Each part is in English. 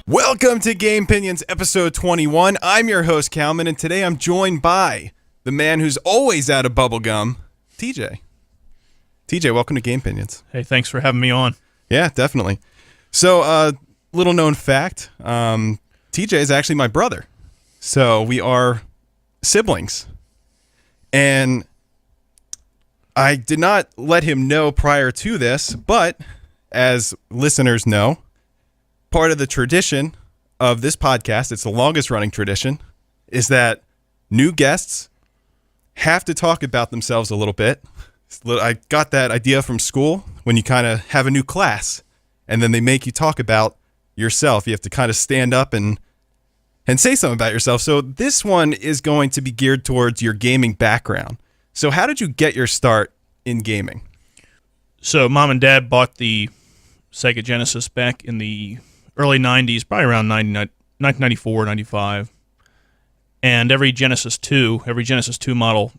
Welcome to Gamepinions episode 21. I'm your host, Calman, and today I'm joined by the man who's always out of bubblegum, TJ. TJ, welcome to Gamepinions. Hey, thanks for having me on. Yeah, definitely. So, little known fact, TJ is actually my brother. So, we are siblings. And I did not let him know prior to this, but as listeners know, part of the tradition of this podcast, it's the longest running tradition, is that new guests have to talk about themselves a little bit. I got that idea from school when you kind of have a new class and then they make you talk about yourself. You have to kind of stand up and say something about yourself. So this one is going to be geared towards your gaming background. So how did you get your start in gaming? So Mom and Dad bought the Sega Genesis back in the early 90s, probably around 1994, 95. And every Genesis 2 model,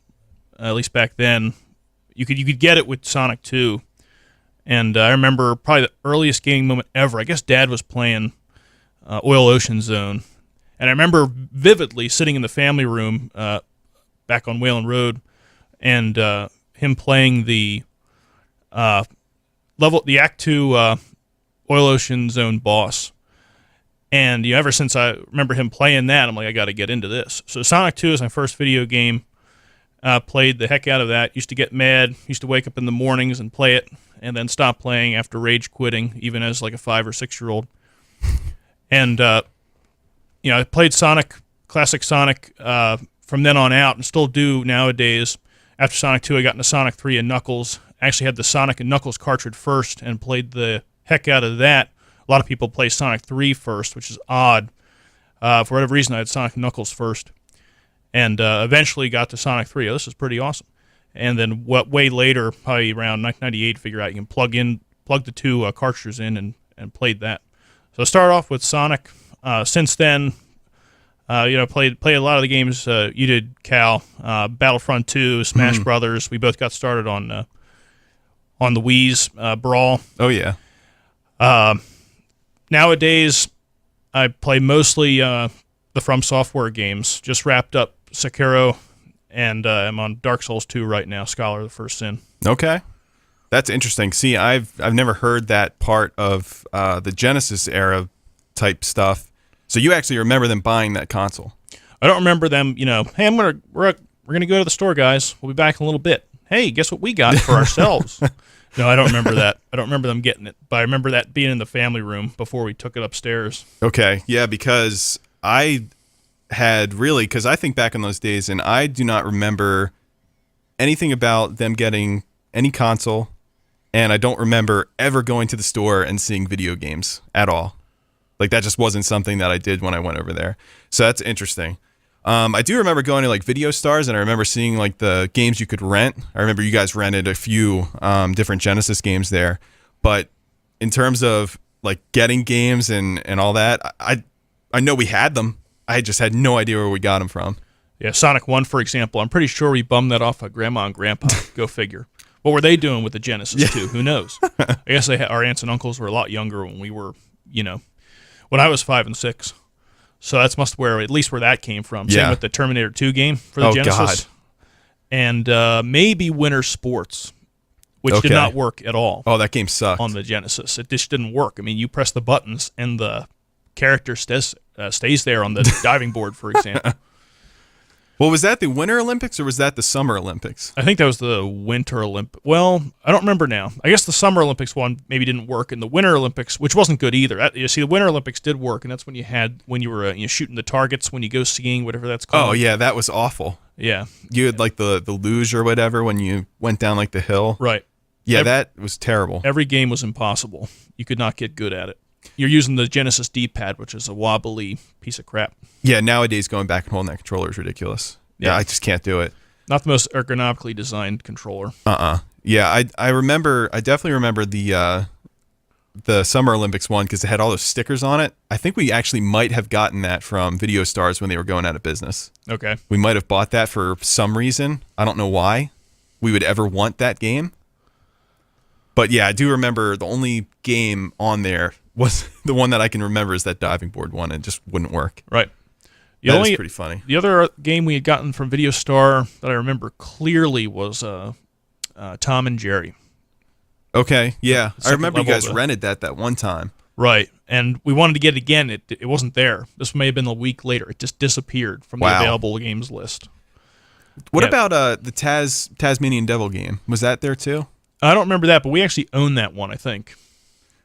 at least back then, you could get it with Sonic 2. And I remember probably the earliest gaming moment ever. I guess Dad was playing Oil Ocean Zone. And I remember vividly sitting in the family room back on Whalen Road and him playing the Act 2 Oil Ocean Zone boss. And ever since I remember him playing that, I'm like, I got to get into this. So Sonic 2 is my first video game. Played the heck out of that. Used to get mad. Used to wake up in the mornings and play it, and then stop playing after rage quitting, even as like a 5 or 6 year old. And I played classic Sonic from then on out, and still do nowadays. After Sonic 2, I got into Sonic 3 and Knuckles. I actually had the Sonic and Knuckles cartridge first and played the heck out of that. A lot of people play Sonic 3 first, which is odd. For whatever reason, I had Sonic and Knuckles first. And eventually got to Sonic 3. Oh, this is pretty awesome. And then way later, probably around 1998, figure out you can plug the two cartridges in and played that. So I started off with Sonic. Since then, played a lot of the games you did, Cal. Battlefront 2, Smash Brothers. We both got started on the Wii's Brawl. Oh, yeah. Nowadays, I play mostly the From Software games. Just wrapped up Sekiro, and I'm on Dark Souls 2 right now, Scholar of the First Sin. Okay. That's interesting. See, I've never heard that part of the Genesis era type stuff. So you actually remember them buying that console? I don't remember them, hey, we're gonna go to the store, guys. We'll be back in a little bit. Hey, guess what we got for ourselves? No, I don't remember that. I don't remember them getting it, but I remember that being in the family room before we took it upstairs. Okay, yeah, because I think back in those days, and I do not remember anything about them getting any console, and I don't remember ever going to the store and seeing video games at all. Like, that just wasn't something that I did when I went over there. So that's interesting. I do remember going to, like, Video Stars, and I remember seeing, like, the games you could rent. I remember you guys rented a few different Genesis games there. But in terms of, like, getting games and all that, I know we had them. I just had no idea where we got them from. Yeah, Sonic 1, for example. I'm pretty sure we bummed that off of Grandma and Grandpa. Go figure. What were they doing with the Genesis 2? Who knows? I guess our aunts and uncles were a lot younger when we were, when I was 5 and 6. So that's at least where that came from. Yeah. Same with the Terminator 2 game for the Genesis. God. And maybe Winter Sports, which did not work at all. Oh, that game sucked. On the Genesis. It just didn't work. I mean, you press the buttons and the character stays there on the diving board, for example. Well, was that the Winter Olympics or was that the Summer Olympics? I think that was the Winter Olympics. Well, I don't remember now. I guess the Summer Olympics one maybe didn't work, and the Winter Olympics, which wasn't good either. You see, the Winter Olympics did work, and that's when you were shooting the targets when you go skiing, whatever that's called. Oh yeah, that was awful. Yeah, you had like the luge or whatever when you went down like the hill. Right. Yeah, that was terrible. Every game was impossible. You could not get good at it. You're using the Genesis D-pad, which is a wobbly piece of crap. Yeah, nowadays going back and holding that controller is ridiculous. Yeah, I just can't do it. Not the most ergonomically designed controller. Yeah, I definitely remember the Summer Olympics one because it had all those stickers on it. I think we actually might have gotten that from Video Stars when they were going out of business. Okay. We might have bought that for some reason. I don't know why we would ever want that game. But yeah, I do remember the only game on there was the one that I can remember is that diving board one. It just wouldn't work. Right. That is pretty funny. The other game we had gotten from Video Star that I remember clearly was Tom and Jerry. Okay, yeah. I remember you guys level rented that one time. Right, and we wanted to get it again. It wasn't there. This may have been a week later. It just disappeared from the available games list. What about the Tasmanian Devil game? Was that there too? I don't remember that, but we actually own that one, I think.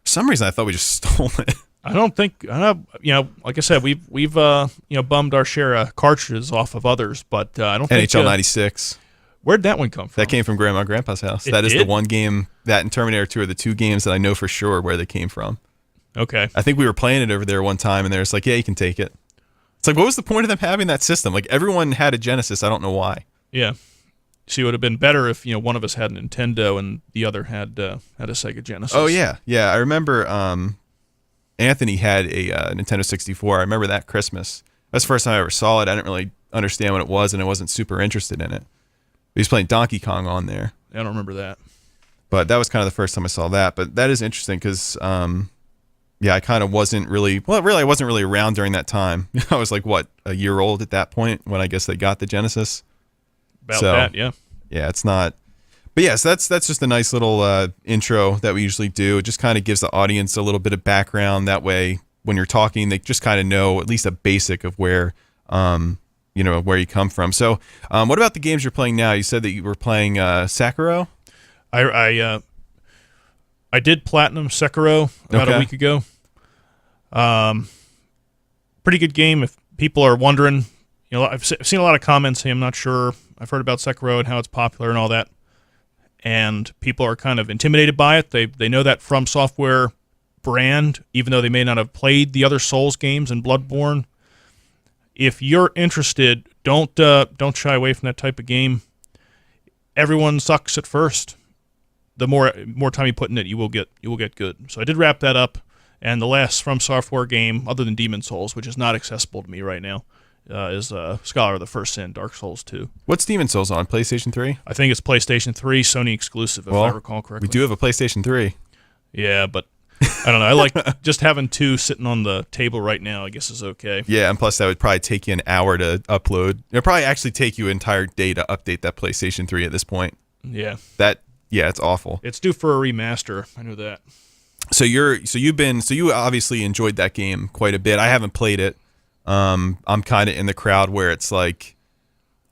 For some reason, I thought we just stole it. I don't think, like I said, we've bummed our share of cartridges off of others, but I don't think NHL 96. Where'd that one come from? That came from Grandma and Grandpa's house. It that is did? the one game, that and Terminator 2 are the two games that I know for sure where they came from. Okay. I think we were playing it over there one time, and they're just like, yeah, you can take it. It's like, what was the point of them having that system? Like, everyone had a Genesis. I don't know why. Yeah. See, it would have been better if one of us had a Nintendo and the other had a Sega Genesis. Oh, yeah. Yeah, I remember Anthony had a Nintendo 64. I remember that Christmas. That's the first time I ever saw it. I didn't really understand what it was, and I wasn't super interested in it. He was playing Donkey Kong on there. I don't remember that. But that was kind of the first time I saw that. But that is interesting because, I kind of wasn't really, I wasn't really around during that time. I was like, a year old at that point when I guess they got the Genesis. About that, yeah. Yeah, it's not. But yes, that's just a nice little intro that we usually do. It just kind of gives the audience a little bit of background. That way, when you're talking, they just kind of know at least a basic of where, where you come from. So, what about the games you're playing now? You said that you were playing Sekiro. I did platinum Sekiro about a week ago. Pretty good game. If people are wondering, I've seen a lot of comments saying I'm not sure. I've heard about Sekiro and how it's popular and all that, and people are kind of intimidated by it. They know that From Software brand, even though they may not have played the other Souls games and Bloodborne. If you're interested, don't shy away from that type of game. Everyone sucks at first. The more time you put in it, you will get good. So I did wrap that up, and the last From Software game, other than Demon Souls, which is not accessible to me right now, is Scholar of the First Sin, Dark Souls 2. What's Demon Souls on? PlayStation 3? I think it's PlayStation 3, Sony exclusive, if I recall correctly. We do have a PlayStation 3. Yeah, but I don't know. I like just having two sitting on the table right now, I guess is okay. Yeah, and plus that would probably take you an hour to upload. It'd probably actually take you an entire day to update that PlayStation 3 at this point. Yeah. Yeah, it's awful. It's due for a remaster. I know that. So you obviously enjoyed that game quite a bit. I haven't played it. I'm kind of in the crowd where it's like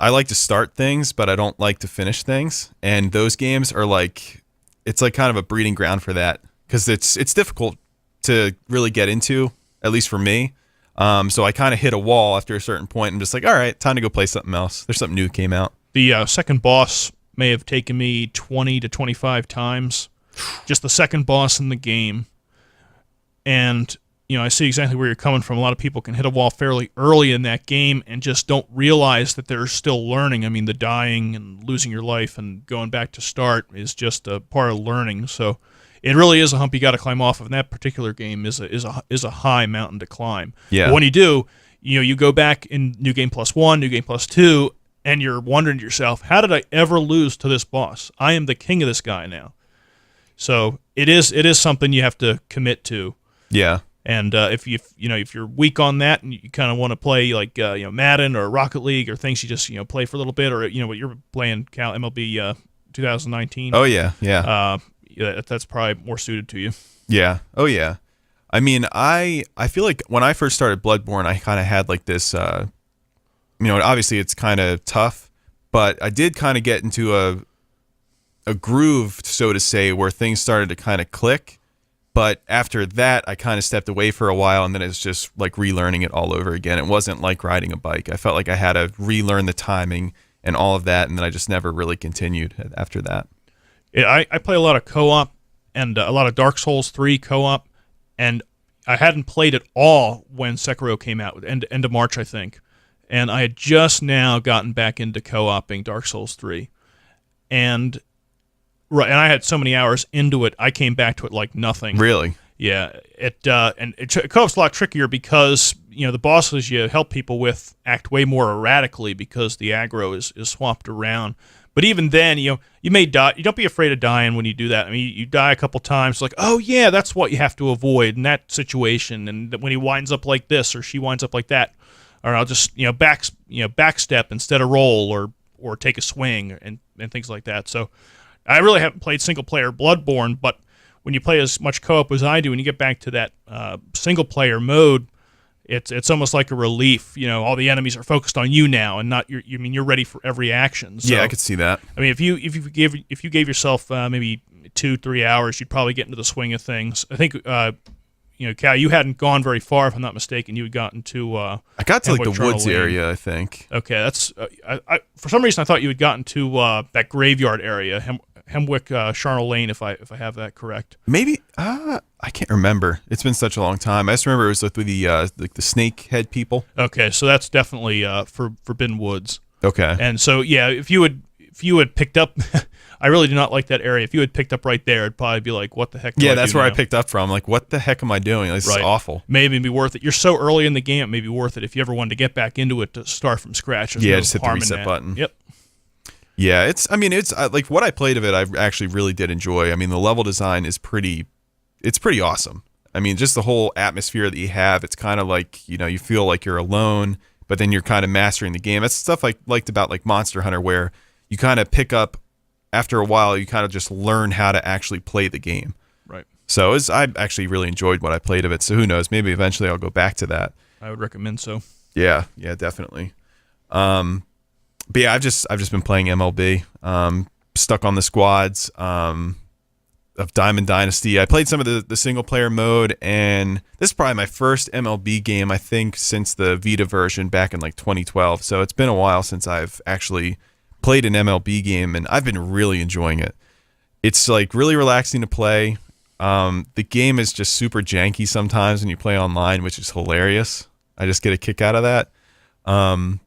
I like to start things, but I don't like to finish things. And those games are like it's like kind of a breeding ground for that because it's difficult to really get into, at least for me. So I kind of hit a wall after a certain point. I'm just like, all right, time to go play something else. There's something new that came out. The second boss may have taken me 20 to 25 times. Just the second boss in the game. And, I see exactly where you're coming from. A lot of people can hit a wall fairly early in that game and just don't realize that they're still learning. I mean, the dying and losing your life and going back to start is just a part of learning. So it really is a hump you got to climb off of. And that particular game is a high mountain to climb. Yeah. But when you do, you go back in New Game Plus 1, New Game Plus 2, and you're wondering to yourself, how did I ever lose to this boss? I am the king of this guy now. So it is something you have to commit to. Yeah. And if you're weak on that and you kind of want to play like Madden or Rocket League or things you just play for a little bit, or what you're playing MLB 2019. Oh yeah. That's probably more suited to you. Yeah. Oh yeah. I mean, I feel like when I first started Bloodborne, I kind of had like this. Obviously it's kind of tough, but I did kind of get into a groove, so to say, where things started to kind of click. But after that, I kind of stepped away for a while, and then it's just like relearning it all over again. It wasn't like riding a bike. I felt like I had to relearn the timing and all of that, and then I just never really continued after that. Yeah, I play a lot of co-op and a lot of Dark Souls 3 co-op, and I hadn't played it all when Sekiro came out, end of March, I think. And I had just now gotten back into co-oping Dark Souls 3. And I had so many hours into it, I came back to it like nothing. Really? Yeah. Co-op's a lot trickier because, the bosses you help people with act way more erratically because the aggro is swapped around. But even then, you may die. You don't be afraid of dying when you do that. I mean, you die a couple times, like, oh yeah, that's what you have to avoid in that situation. And when he winds up like this or she winds up like that, or I'll just backstep instead of roll or take a swing and things like that. So I really haven't played single player Bloodborne, but when you play as much co-op as I do, when you get back to that single player mode, it's almost like a relief. All the enemies are focused on you now, and not you're ready for every action. So, yeah, I could see that. I mean, if you gave yourself maybe 2-3 hours, you'd probably get into the swing of things. I think Cal, you hadn't gone very far, if I'm not mistaken. You had gotten to I got to like the woods area, I think. Okay, that's I for some reason I thought you had gotten to that graveyard area, Hemwick Charnel Lane, if I have that correct. Maybe I can't remember. It's been such a long time. I just remember it was with the snake head people. Okay, so that's definitely Forbidden Woods. Okay. And so yeah, if you had picked up, I really do not like that area. If you had picked up right there, it'd probably be like, what the heck? Yeah, that's where I picked up from. Like, what the heck am I doing? This is awful. Maybe it'd be worth it. You're so early in the game, it may be worth it if you ever wanted to get back into it to start from scratch. There's no just hit the harm in reset that. button. Yep. Yeah, it's like what I played of it, I actually really did enjoy. I mean, the level design is pretty awesome. I mean, just the whole atmosphere that you have, it's kind of like, you feel like you're alone, but then you're kind of mastering the game. That's stuff I liked about like Monster Hunter, where you kind of pick up, after a while, you kind of just learn how to actually play the game. Right. So I actually really enjoyed what I played of it. So who knows? Maybe eventually I'll go back to that. I would recommend so. Yeah, definitely. But yeah, I've just been playing MLB. Stuck on the squads of Diamond Dynasty. I played some of the single player mode, and this is probably my first MLB game, I think, since the Vita version back in like 2012. So it's been a while since I've actually played an MLB game, and I've been really enjoying it. It's like really relaxing to play. The game is just super janky sometimes when you play online, which is hilarious. I just get a kick out of that. And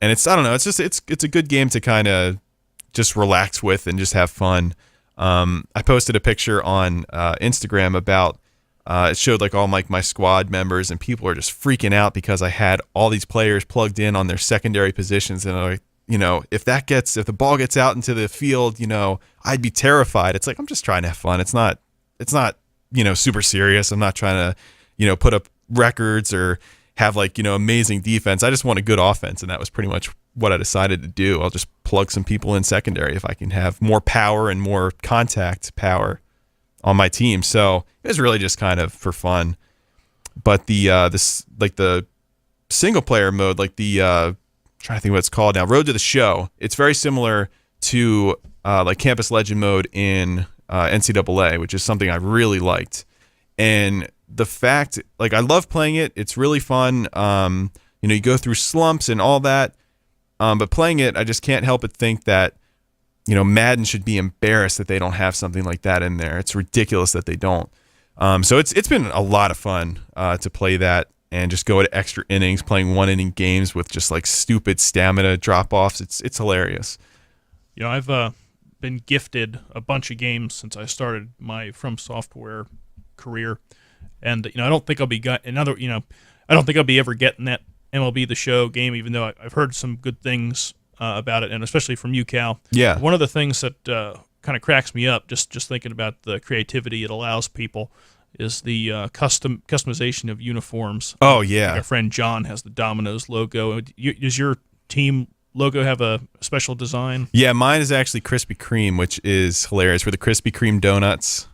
I don't know, it's a good game to kind of just relax with and just have fun. I posted a picture on Instagram about it showed like all my squad members, and people are just freaking out because I had all these players plugged in on their secondary positions, and like, if the ball gets out into the field, I'd be terrified. It's like, I'm just trying to have fun. It's not super serious. I'm not trying to, put up records or have like, amazing defense. I just want a good offense, and that was pretty much what I decided to do. I'll just plug some people in secondary if I can have more power and more contact power on my team. So it was really just kind of for fun. But the single player mode, like trying to think what it's called now, Road to the Show. It's very similar to like Campus Legend mode in NCAA, which is something I really liked. And the fact, like, I love playing it. It's really fun. You go through slumps and all that. But playing it, I just can't help but think that, Madden should be embarrassed that they don't have something like that in there. It's ridiculous that they don't. So it's been a lot of fun to play that and just go to extra innings, playing 1-inning games with just like stupid stamina drop-offs. It's hilarious. I've been gifted a bunch of games since I started my From Software career, and I don't think I'll be I don't think I'll be ever getting that MLB The Show game, even though I've heard some good things about it, and especially from you, Cal. Yeah. One of the things that kind of cracks me up, just thinking about the creativity it allows people, is the customization of uniforms. Oh, yeah. Our friend John has the Domino's logo. Does your team logo have a special design? Yeah, mine is actually Krispy Kreme, which is hilarious. For the Krispy Kreme donuts,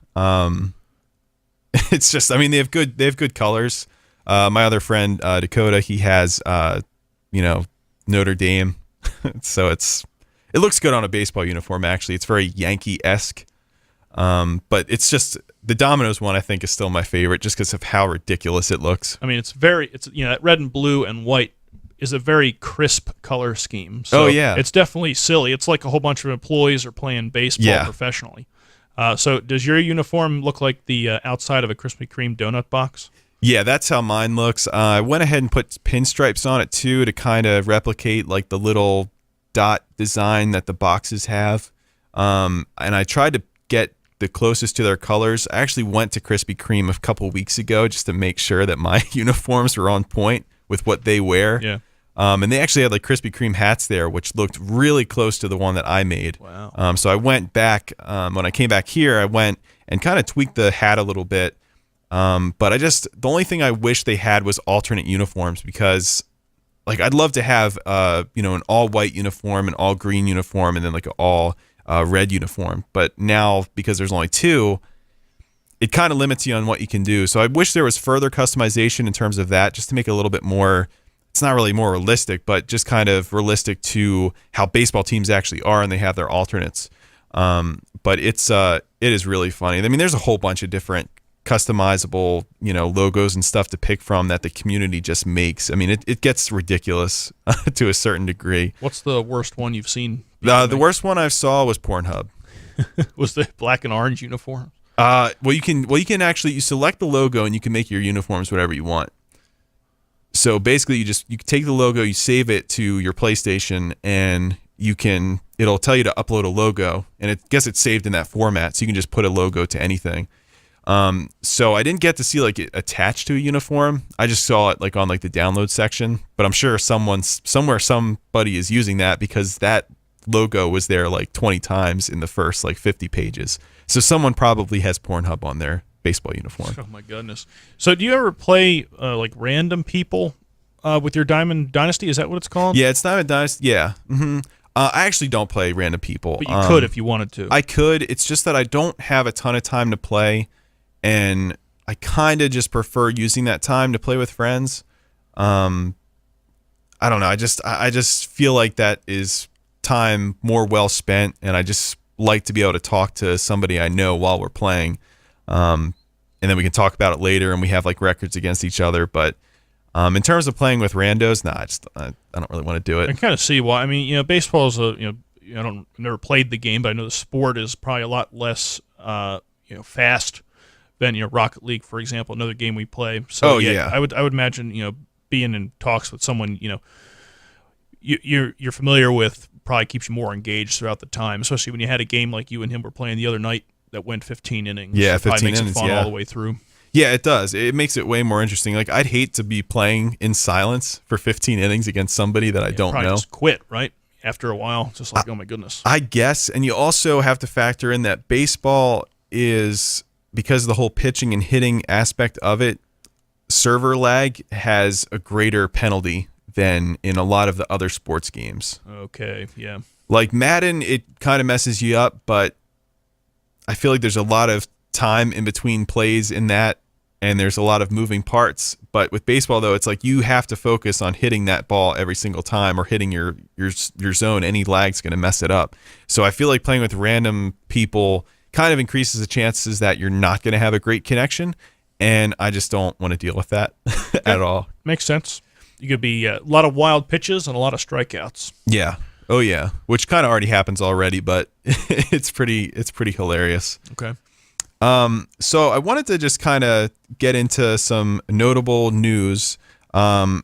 it's just, they have good colors. My other friend Dakota, he has Notre Dame, so it looks good on a baseball uniform. Actually, it's very Yankee-esque. But it's just the Domino's one, I think, is still my favorite, just because of how ridiculous it looks. I mean, it's that red and blue and white is a very crisp color scheme. So it's definitely silly. It's like a whole bunch of employees are playing baseball professionally. So does your uniform look like the outside of a Krispy Kreme donut box? Yeah, that's how mine looks. I went ahead and put pinstripes on it too to kind of replicate like the little dot design that the boxes have. And I tried to get the closest to their colors. I actually went to Krispy Kreme a couple weeks ago just to make sure that my uniforms were on point with what they wear. Yeah. And they actually had like Krispy Kreme hats there, which looked really close to the one that I made. Wow. So I went back, when I came back here, I went and kind of tweaked the hat a little bit. But the only thing I wish they had was alternate uniforms, because like I'd love to have, an all white uniform, an all green uniform, and then like an all red uniform. But now, because there's only two, it kind of limits you on what you can do. So I wish there was further customization in terms of that, just to make it a little bit more, it's not really more realistic, but just kind of realistic to how baseball teams actually are, and they have their alternates. But it is really funny. I mean, there's a whole bunch of different customizable, logos and stuff to pick from that the community just makes. I mean, it gets ridiculous to a certain degree. What's the worst one you've seen? The worst one I saw was Pornhub. Was the black and orange uniform? You can actually, you select the logo and you can make your uniforms whatever you want. So basically, you take the logo, you save it to your PlayStation, and it'll tell you to upload a logo, and I guess it's saved in that format, so you can just put a logo to anything. So I didn't get to see like it attached to a uniform. I just saw it like on like the download section, but I'm sure somebody is using that, because that logo was there like 20 times in the first like 50 pages. So someone probably has Pornhub on their baseball uniform. Oh my goodness. So do you ever play like random people with your Diamond Dynasty? Is that what it's called? Yeah, it's Diamond Dynasty. Yeah. Mm-hmm. I actually don't play random people. But you could if you wanted to. I could. It's just that I don't have a ton of time to play, and I kind of just prefer using that time to play with friends. I don't know. I just feel like that is time more well spent, and I just like to be able to talk to somebody I know while we're playing. And then we can talk about it later, and we have like records against each other. But in terms of playing with randos, I don't really want to do it. I kind of see why. I mean, baseball is I've never played the game, but I know the sport is probably a lot less fast than Rocket League, for example, another game we play. So yeah. I would imagine being in talks with someone you're familiar with probably keeps you more engaged throughout the time, especially when you had a game like you and him were playing the other night that went 15 innings. Yeah, it 15 makes innings, it fun yeah. all the way through. Yeah, it does. It makes it way more interesting. Like, I'd hate to be playing in silence for 15 innings against somebody that I don't probably know. Just quit, right? After a while, it's just like, oh my goodness. I guess, and you also have to factor in that baseball is, because of the whole pitching and hitting aspect of it, server lag has a greater penalty than in a lot of the other sports games. Okay, yeah. Like Madden, it kind of messes you up, but I feel like there's a lot of time in between plays in that, and there's a lot of moving parts. But with baseball, though, it's like you have to focus on hitting that ball every single time, or hitting your zone. Any lag's going to mess it up. So I feel like playing with random people kind of increases the chances that you're not going to have a great connection, and I just don't want to deal with that at all. Makes sense. You could be a lot of wild pitches and a lot of strikeouts. Yeah. Oh yeah, which kind of already happens already, but it's pretty hilarious. Okay. So I wanted to just kind of get into some notable news. Don't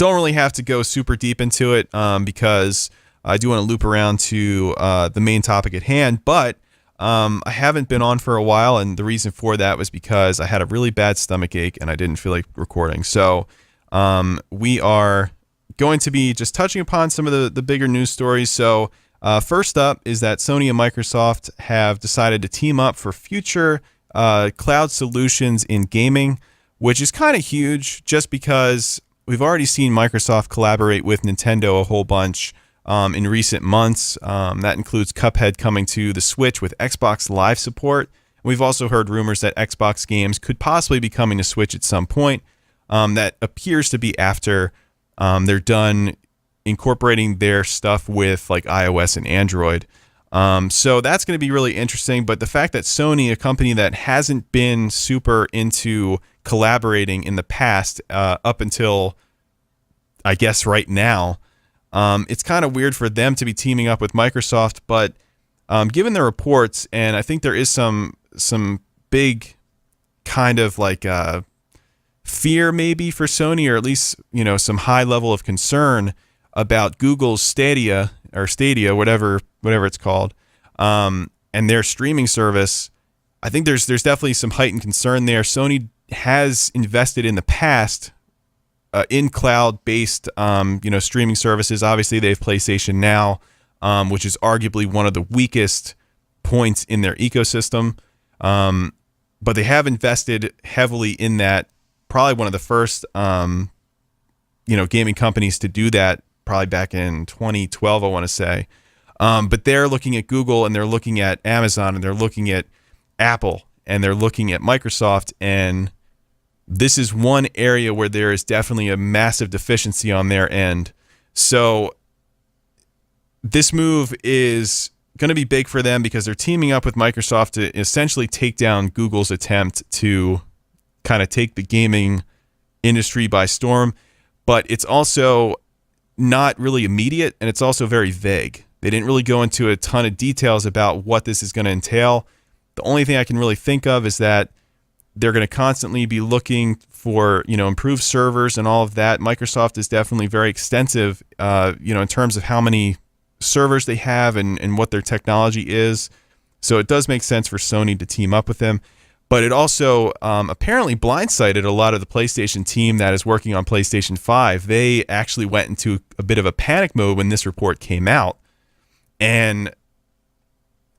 really have to go super deep into it because I do want to loop around to the main topic at hand, but I haven't been on for a while, and the reason for that was because I had a really bad stomach ache and I didn't feel like recording. So we are going to be just touching upon some of the bigger news stories. So first up is that Sony and Microsoft have decided to team up for future cloud solutions in gaming, which is kind of huge just because we've already seen Microsoft collaborate with Nintendo a whole bunch in recent months. That includes Cuphead coming to the Switch with Xbox Live support. We've also heard rumors that Xbox games could possibly be coming to Switch at some point. That appears to be after they're done incorporating their stuff with like iOS and Android. So that's going to be really interesting. But the fact that Sony, a company that hasn't been super into collaborating in the past up until, I guess, right now, it's kind of weird for them to be teaming up with Microsoft. But given the reports, and I think there is some big kind of like fear maybe for Sony, or at least some high level of concern about Google's Stadia, whatever it's called, and their streaming service. I think there's definitely some heightened concern there. Sony has invested in the past in cloud based streaming services. Obviously, they have PlayStation Now, which is arguably one of the weakest points in their ecosystem. But they have invested heavily in that. Probably one of the first gaming companies to do that, probably back in 2012, I want to say. But they're looking at Google, and they're looking at Amazon, and they're looking at Apple, and they're looking at Microsoft, and this is one area where there is definitely a massive deficiency on their end. So this move is going to be big for them because they're teaming up with Microsoft to essentially take down Google's attempt to kind of take the gaming industry by storm. But it's also not really immediate, and it's also very vague. They didn't really go into a ton of details about what this is going to entail. The only thing I can really think of is that they're going to constantly be looking for, improved servers and all of that. Microsoft is definitely very extensive, in terms of how many servers they have and what their technology is. So it does make sense for Sony to team up with them. But it also apparently blindsided a lot of the PlayStation team that is working on PlayStation 5. They actually went into a bit of a panic mode when this report came out. And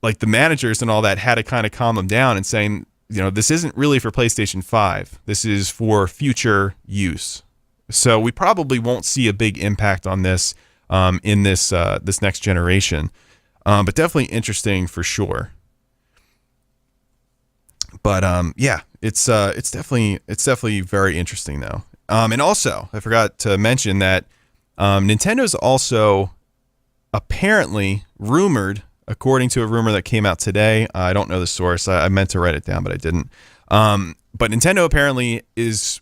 like the managers and all that had to kind of calm them down and saying, this isn't really for PlayStation 5. This is for future use. So we probably won't see a big impact on this in this next generation. But definitely interesting for sure. But it's definitely very interesting though. And also, I forgot to mention that Nintendo's also apparently rumored, according to a rumor that came out today. I don't know the source. I meant to write it down, but I didn't. But Nintendo apparently is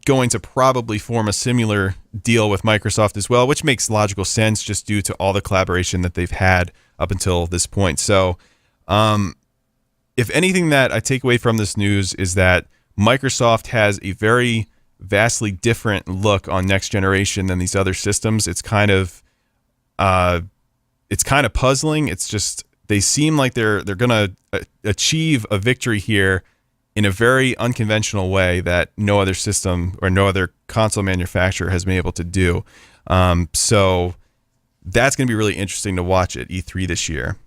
going to probably form a similar deal with Microsoft as well, which makes logical sense just due to all the collaboration that they've had up until this point. So, if anything that I take away from this news is that Microsoft has a very vastly different look on next generation than these other systems. It's kind of puzzling. It's just they seem like they're going to achieve a victory here in a very unconventional way that no other system or no other console manufacturer has been able to do. So that's going to be really interesting to watch at E3 this year.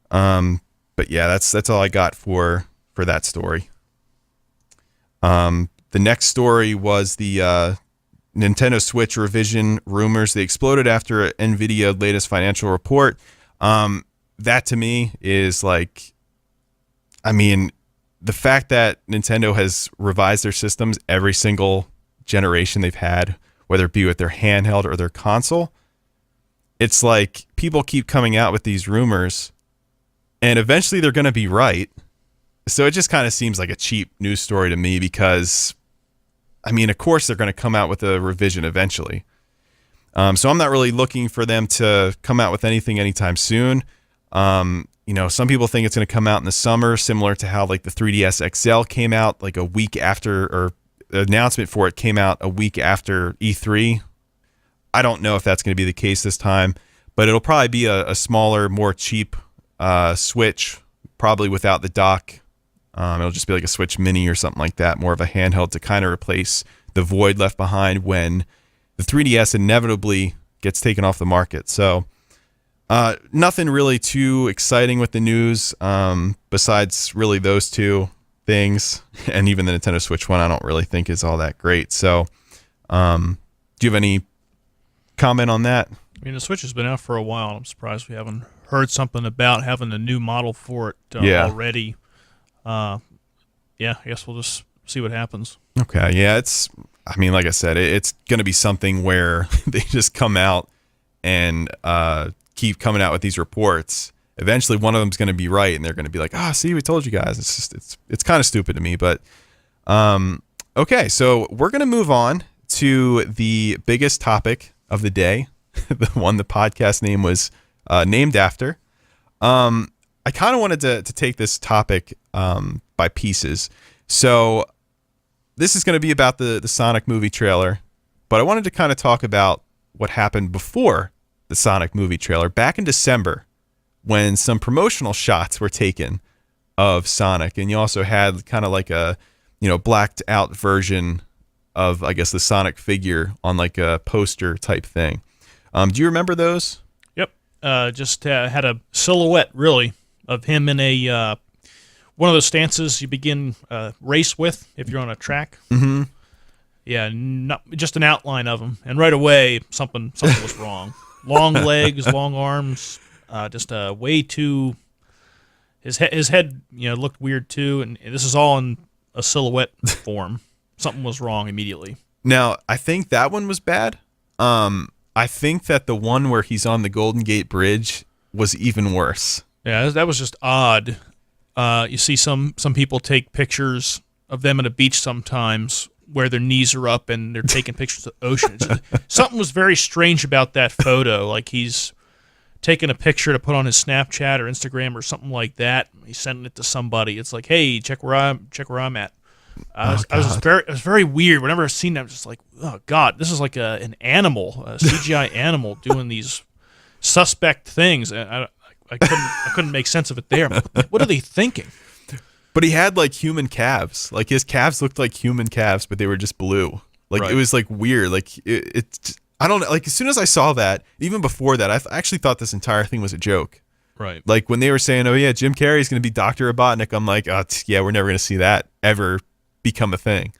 But yeah, that's all I got for that story. The next story was the Nintendo Switch revision rumors. They exploded after NVIDIA's latest financial report. That to me is like, the fact that Nintendo has revised their systems every single generation they've had, whether it be with their handheld or their console, it's like people keep coming out with these rumors and eventually they're going to be right. So it just kind of seems like a cheap news story to me because, of course they're going to come out with a revision eventually. So I'm not really looking for them to come out with anything anytime soon. Some people think it's going to come out in the summer, similar to how like the 3DS XL came out like a week after, or the announcement for it came out a week after E3. I don't know if that's going to be the case this time, but it'll probably be a smaller, more cheap Switch, probably without the dock. It'll just be like a Switch Mini or something like that, more of a handheld to kind of replace the void left behind when the 3DS inevitably gets taken off the market. So nothing really too exciting with the news besides really those two things. And even the Nintendo Switch one I don't really think is all that great. So do you have any comment on that? The Switch has been out for a while. I'm surprised we haven't heard something about having a new model for it already. I guess we'll just see what happens. Okay, yeah, it's, like I said, it's going to be something where they just come out and keep coming out with these reports. Eventually, one of them's going to be right, and they're going to be like, see, we told you guys. It's kind of stupid to me, but okay, so we're going to move on to the biggest topic of the day, the one the podcast name was named after. I kind of wanted to take this topic by pieces. So this is going to be about the Sonic movie trailer, but I wanted to kind of talk about what happened before the Sonic movie trailer back in December when some promotional shots were taken of Sonic, and you also had kind of like a blacked out version of I guess the Sonic figure on like a poster type thing. Do you remember those? Yep. Just had a silhouette really of him in a one of those stances you begin race with if you're on a track. Mm-hmm. Yeah, not just an outline of him, and right away something was wrong. Long legs, long arms, just way too. His head, looked weird too, and this is all in a silhouette form. Something was wrong immediately. Now, I think that one was bad. I think that the one where he's on the Golden Gate Bridge was even worse. Yeah, that was just odd. You see some people take pictures of them at a beach sometimes where their knees are up and they're taking pictures of the ocean. Something was very strange about that photo. Like he's taking a picture to put on his Snapchat or Instagram or something like that. He's sending it to somebody. It's like, hey, check where I'm at. It was very weird. Whenever I've seen that, I'm just like, oh God, this is like an animal, a CGI animal doing these suspect things. And I couldn't make sense of it there. What are they thinking? But he had like human calves. Like his calves looked like human calves, but they were just blue. Like It was like weird. Like it's I don't know. Like as soon as I saw that, even before that, I actually thought this entire thing was a joke. Right. Like when they were saying, "Oh yeah, Jim Carrey's going to be Dr. Robotnik," I'm like, "Oh yeah, we're never going to see that ever become a thing."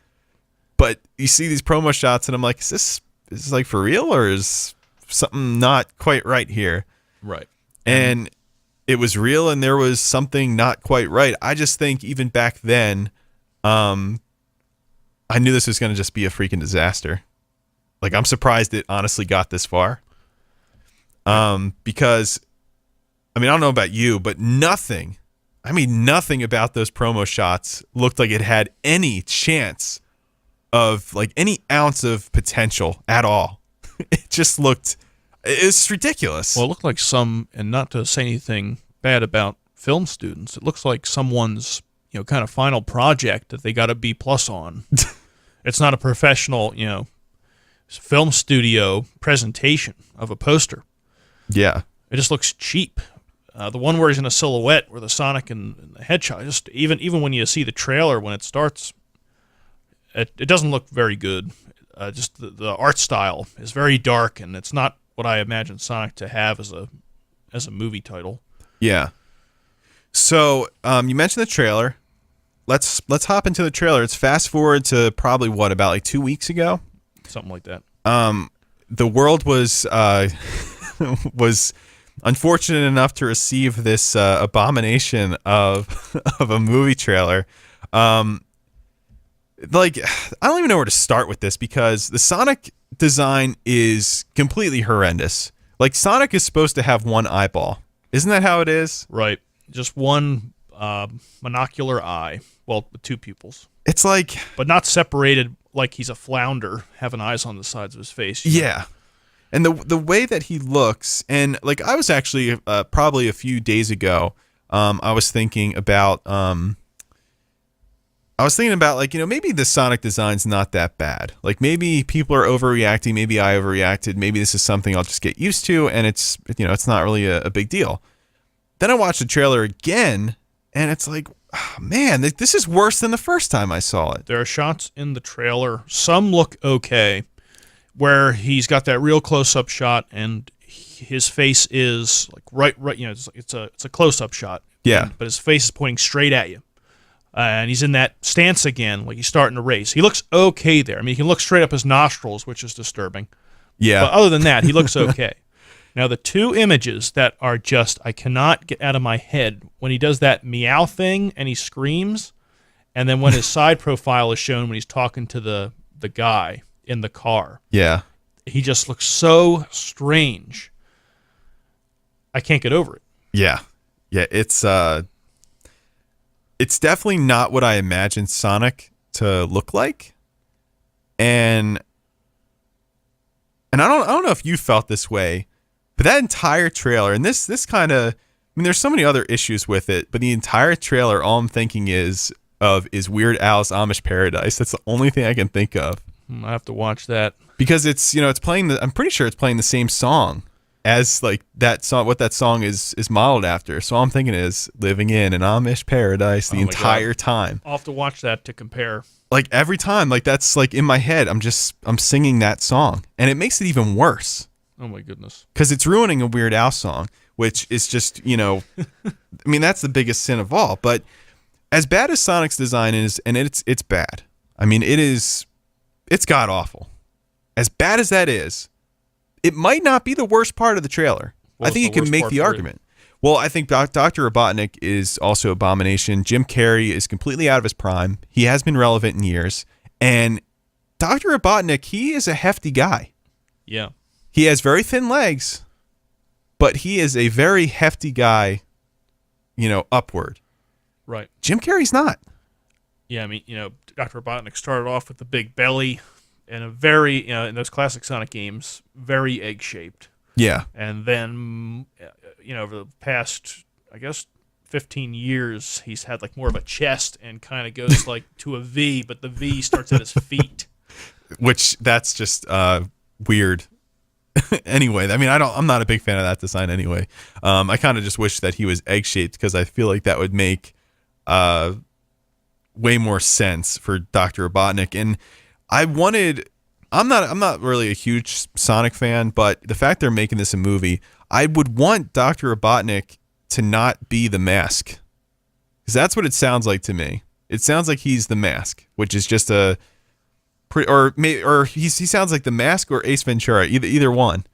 But you see these promo shots, and I'm like, is this like for real, or is something not quite right here? Right. And it was real, and there was something not quite right. I just think even back then, I knew this was going to just be a freaking disaster. Like, I'm surprised it honestly got this far. Because, I mean, I don't know about you, but nothing about those promo shots looked like it had any chance of, like, any ounce of potential at all. It just looked... It's ridiculous. Well, it looked like and not to say anything bad about film students, it looks like someone's, kind of final project that they got a B+ on. It's not a professional, film studio presentation of a poster. Yeah. It just looks cheap. The one where he's in a silhouette where the Sonic and the Hedgehog, just even when you see the trailer when it starts, it doesn't look very good. Just the art style is very dark, and it's not what I imagine Sonic to have as a movie title. Yeah. So you mentioned the trailer. Let's hop into the trailer. It's fast forward to probably about like 2 weeks ago, something like that. The world was was unfortunate enough to receive this abomination of a movie trailer. Like, I don't even know where to start with this because the Sonic design is completely horrendous. Like, Sonic is supposed to have one eyeball. Isn't that how it is? Right. Just one monocular eye. Well, with two pupils. It's like... But not separated like he's a flounder having eyes on the sides of his face. Yeah. And the way that he looks, and, like, I was actually probably a few days ago, I was thinking about... like, maybe the Sonic design's not that bad. Like, maybe people are overreacting. Maybe I overreacted. Maybe this is something I'll just get used to, and it's not really a big deal. Then I watched the trailer again, and it's like, oh, man, this is worse than the first time I saw it. There are shots in the trailer. Some look okay, where he's got that real close-up shot, and his face is like right. It's a close-up shot. Yeah. But his face is pointing straight at you. And he's in that stance again, like he's starting to race. He looks okay there. I mean, he can look straight up his nostrils, which is disturbing. Yeah. But other than that, he looks okay. Now, the two images that are just, I cannot get out of my head, when he does that meow thing and he screams, and then when his side profile is shown when he's talking to the guy in the car. Yeah. He just looks so strange. I can't get over it. Yeah. Yeah, it's definitely not what I imagined Sonic to look like. And I don't know if you felt this way, but that entire trailer, and this kind of, I mean, there's so many other issues with it, but the entire trailer, all I'm thinking is Weird Al's Amish Paradise. That's the only thing I can think of. I have to watch that. Because it's playing I'm pretty sure it's playing the same song as like that song, what that song is modeled after. So all I'm thinking is living in an Amish paradise the entire time. I'll have to watch that to compare. like every time, like that's like in my head, I'm singing that song, and it makes it even worse. Oh my goodness. Because it's ruining a Weird Al song, which is just, I mean, that's the biggest sin of all. But as bad as Sonic's design is, and it's bad. I mean, it's god awful. As bad as that is, it might not be the worst part of the trailer. I think you can make the argument. Well, I think Dr. Robotnik is also Abomination. Jim Carrey is completely out of his prime. He has been relevant in years. And Dr. Robotnik, he is a hefty guy. Yeah. He has very thin legs, but he is a very hefty guy, upward. Right. Jim Carrey's not. Yeah, I mean, Dr. Robotnik started off with the big belly and a very, in those classic Sonic games, very egg-shaped. Yeah. And then, over the past, I guess, 15 years, he's had like more of a chest and kind of goes like to a V, but the V starts at his feet. Which that's just weird. Anyway, I mean, I'm not a big fan of that design anyway. I kind of just wish that he was egg-shaped because I feel like that would make way more sense for Dr. Robotnik. And I'm not really a huge Sonic fan, but the fact they're making this a movie, I would want Dr. Robotnik to not be the mask. Because that's what it sounds like to me. It sounds like he's the mask, which is just or he sounds like the mask or Ace Ventura, either one.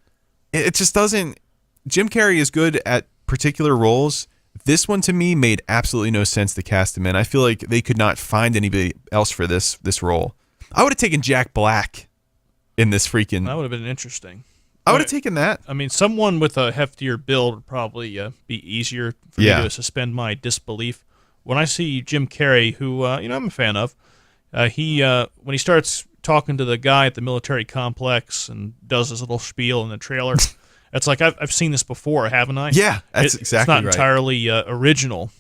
It just doesn't. Jim Carrey is good at particular roles. This one to me made absolutely no sense to cast him in. I feel like they could not find anybody else for this role. I would have taken Jack Black in this freaking. That would have been interesting. I would have taken that. I mean, someone with a heftier build would probably be easier for me to suspend my disbelief. When I see Jim Carrey, who I'm a fan of, when he starts talking to the guy at the military complex and does his little spiel in the trailer, it's like I've seen this before, haven't I? Yeah, that's exactly right. It's not entirely original.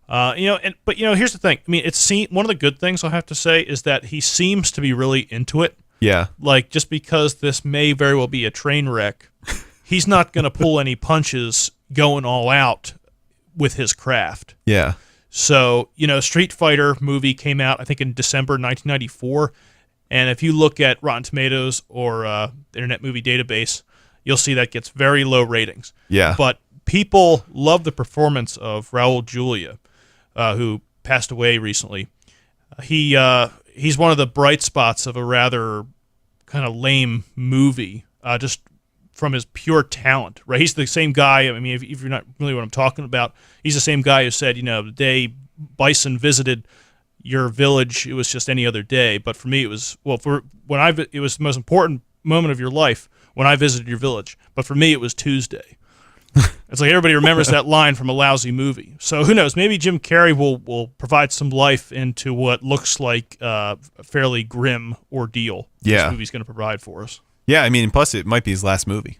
But here's the thing. I mean, one of the good things I'll have to say is that he seems to be really into it. Yeah. Like, just because this may very well be a train wreck, he's not going to pull any punches going all out with his craft. Yeah. So, Street Fighter movie came out, I think, in December 1994. And if you look at Rotten Tomatoes or the Internet Movie Database, you'll see that gets very low ratings. Yeah. But people love the performance of Raul Julia, who passed away recently. He's one of the bright spots of a rather kind of lame movie, just from his pure talent, right? He's the same guy. I mean, if you're not really what I'm talking about, he's the same guy who said, the day Bison visited your village, it was just any other day. But for me, it was it was the most important moment of your life when I visited your village. But for me, it was Tuesday. It's like everybody remembers that line from a lousy movie. So who knows? Maybe Jim Carrey will provide some life into what looks like a fairly grim ordeal this movie's going to provide for us. Yeah, I mean, plus it might be his last movie.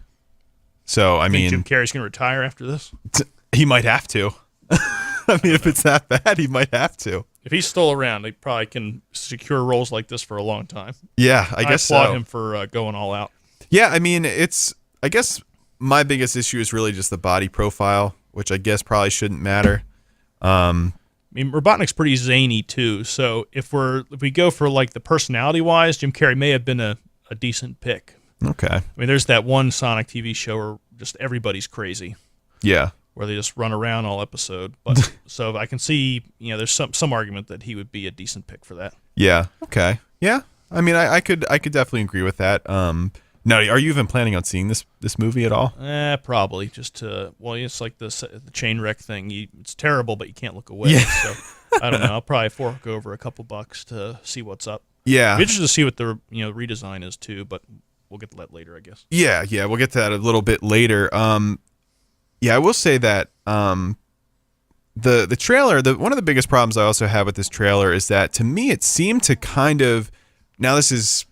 So, I mean, Jim Carrey's going to retire after this? He might have to. I mean, if it's that bad, he might have to. If he's still around, he probably can secure roles like this for a long time. Yeah, I guess so. I applaud him for going all out. Yeah, I mean, I guess my biggest issue is really just the body profile, which I guess probably shouldn't matter. I mean, Robotnik's pretty zany too. So if we go for like the personality wise, Jim Carrey may have been a decent pick. Okay. I mean, there's that one Sonic TV show where just everybody's crazy. Yeah. Where they just run around all episode. But so I can see, there's some argument that he would be a decent pick for that. Yeah. Okay. Yeah. I mean, I could definitely agree with that. Now, are you even planning on seeing this movie at all? Probably. Just it's like the train wreck thing. It's terrible, but you can't look away. Yeah. So I don't know. I'll probably fork over a couple bucks to see what's up. Yeah. I'm interested to see what the redesign is too, but we'll get to that later, I guess. Yeah. We'll get to that a little bit later. Yeah, I will say that the trailer. One of the biggest problems I also have with this trailer is that to me it seemed to kind of. Now this is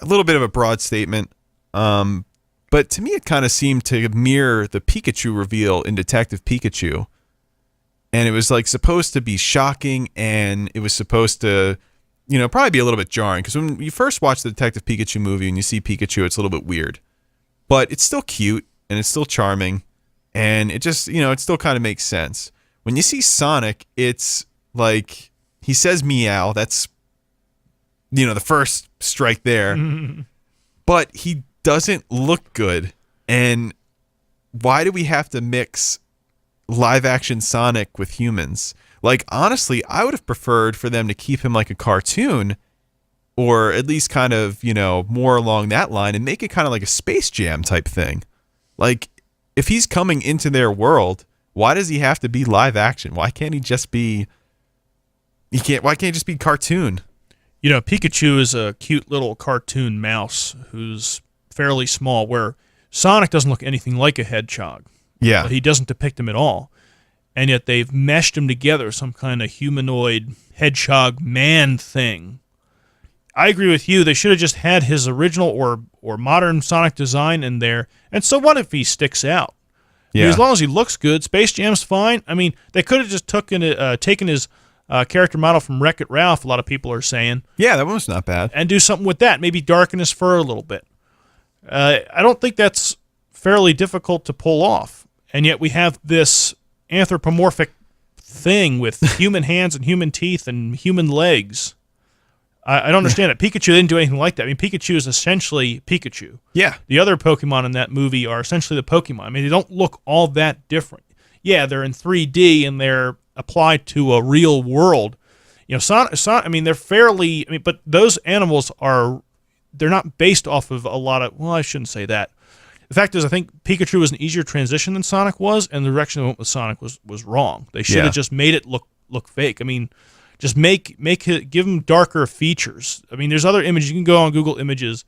a little bit of a broad statement, but to me it kind of seemed to mirror the Pikachu reveal in Detective Pikachu, and it was like supposed to be shocking, and it was supposed to, probably be a little bit jarring because when you first watch the Detective Pikachu movie and you see Pikachu, it's a little bit weird, but it's still cute and it's still charming, and it just it still kind of makes sense. When you see Sonic, it's like he says meow. That's the first strike there. But he doesn't look good. And why do we have to mix live action Sonic with humans? Like, honestly, I would have preferred for them to keep him like a cartoon, or at least kind of, more along that line, and make it kind of like a Space Jam type thing. Like, if he's coming into their world, why does he have to be live action? Why can't he just be why can't he just be cartoon? Pikachu is a cute little cartoon mouse who's fairly small, where Sonic doesn't look anything like a hedgehog. Yeah. He doesn't depict him at all. And yet they've meshed him together, some kind of humanoid hedgehog man thing. I agree with you. They should have just had his original or modern Sonic design in there. And so what if he sticks out? Yeah. I mean, as long as he looks good, Space Jam's fine. I mean, they could have just taken his character model from Wreck-It Ralph, a lot of people are saying. Yeah, that one was not bad. And do something with that. Maybe darken his fur a little bit. I don't think that's fairly difficult to pull off. And yet we have this anthropomorphic thing with human hands and human teeth and human legs. I don't understand it. Pikachu didn't do anything like that. I mean, Pikachu is essentially Pikachu. Yeah. The other Pokemon in that movie are essentially the Pokemon. I mean, they don't look all that different. Yeah, they're in 3D and they're applied to a real world. Sonic, I mean, they're fairly, but those animals they're not based off of a lot of, well, I shouldn't say that. The fact is, I think Pikachu was an easier transition than Sonic was, and the direction they went with Sonic was wrong. They should have just made it look fake. I mean, just give him darker features. I mean, there's other images. You can go on Google Images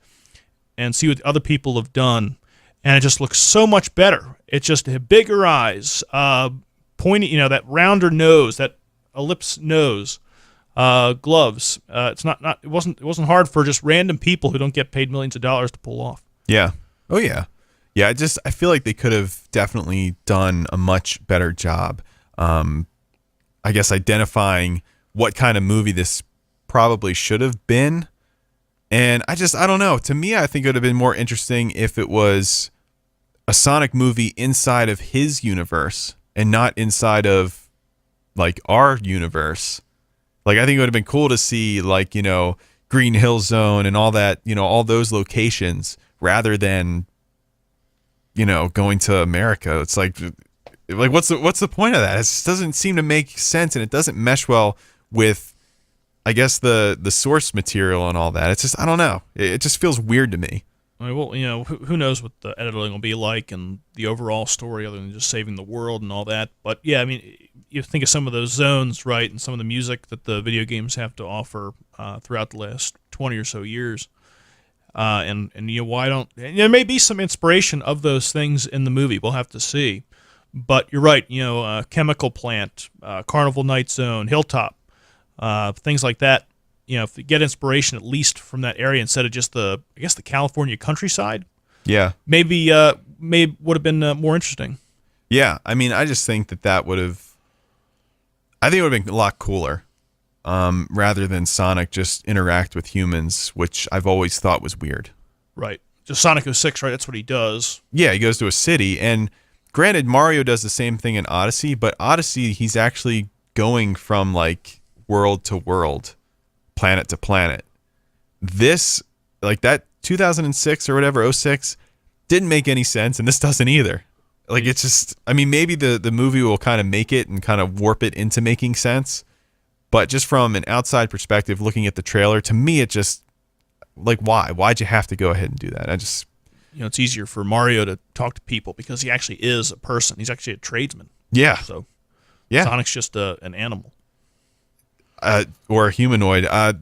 and see what other people have done, and it just looks so much better. It's just bigger eyes, pointy, that rounder nose, that ellipse nose, gloves. It wasn't hard for just random people who don't get paid millions of dollars to pull off. Yeah. Oh yeah. Yeah. I feel like they could have definitely done a much better job. I guess identifying what kind of movie this probably should have been. And I don't know. To me, I think it would have been more interesting if it was a Sonic movie inside of his universe and not inside of like our universe. Like, I think it would have been cool to see like, Green Hill Zone and all that, all those locations rather than, going to America. It's like what's the point of that? It just doesn't seem to make sense, and it doesn't mesh well with, I guess, the source material and all that. It's just, I don't know. It just feels weird to me. Well, who knows what the editing will be like and the overall story other than just saving the world and all that. But, yeah, I mean, you think of some of those zones, right, and some of the music that the video games have to offer throughout the last 20 or so years. And why don't... There may be some inspiration of those things in the movie. We'll have to see. But you're right, Chemical Plant, Carnival Night Zone, Hilltop, things like that. If you get inspiration at least from that area instead of just the California countryside, yeah, maybe would have been more interesting. Yeah, I mean, I just think that would have, I think it would have been a lot cooler, rather than Sonic just interact with humans, which I've always thought was weird. Right, just Sonic 06, right? That's what he does. Yeah, he goes to a city, and granted, Mario does the same thing in Odyssey, but Odyssey, he's actually going from like world to world, planet to planet. This, like that 2006 or whatever, 06, didn't make any sense, and this doesn't either. Like, it's just, I mean, maybe the movie will kind of make it and kind of warp it into making sense, but just from an outside perspective, looking at the trailer, to me, it just, like, why'd you have to go ahead and do that? I just... it's easier for Mario to talk to people because he actually is a person. He's actually a tradesman. Yeah. So, yeah. Sonic's just an animal. Or a humanoid. I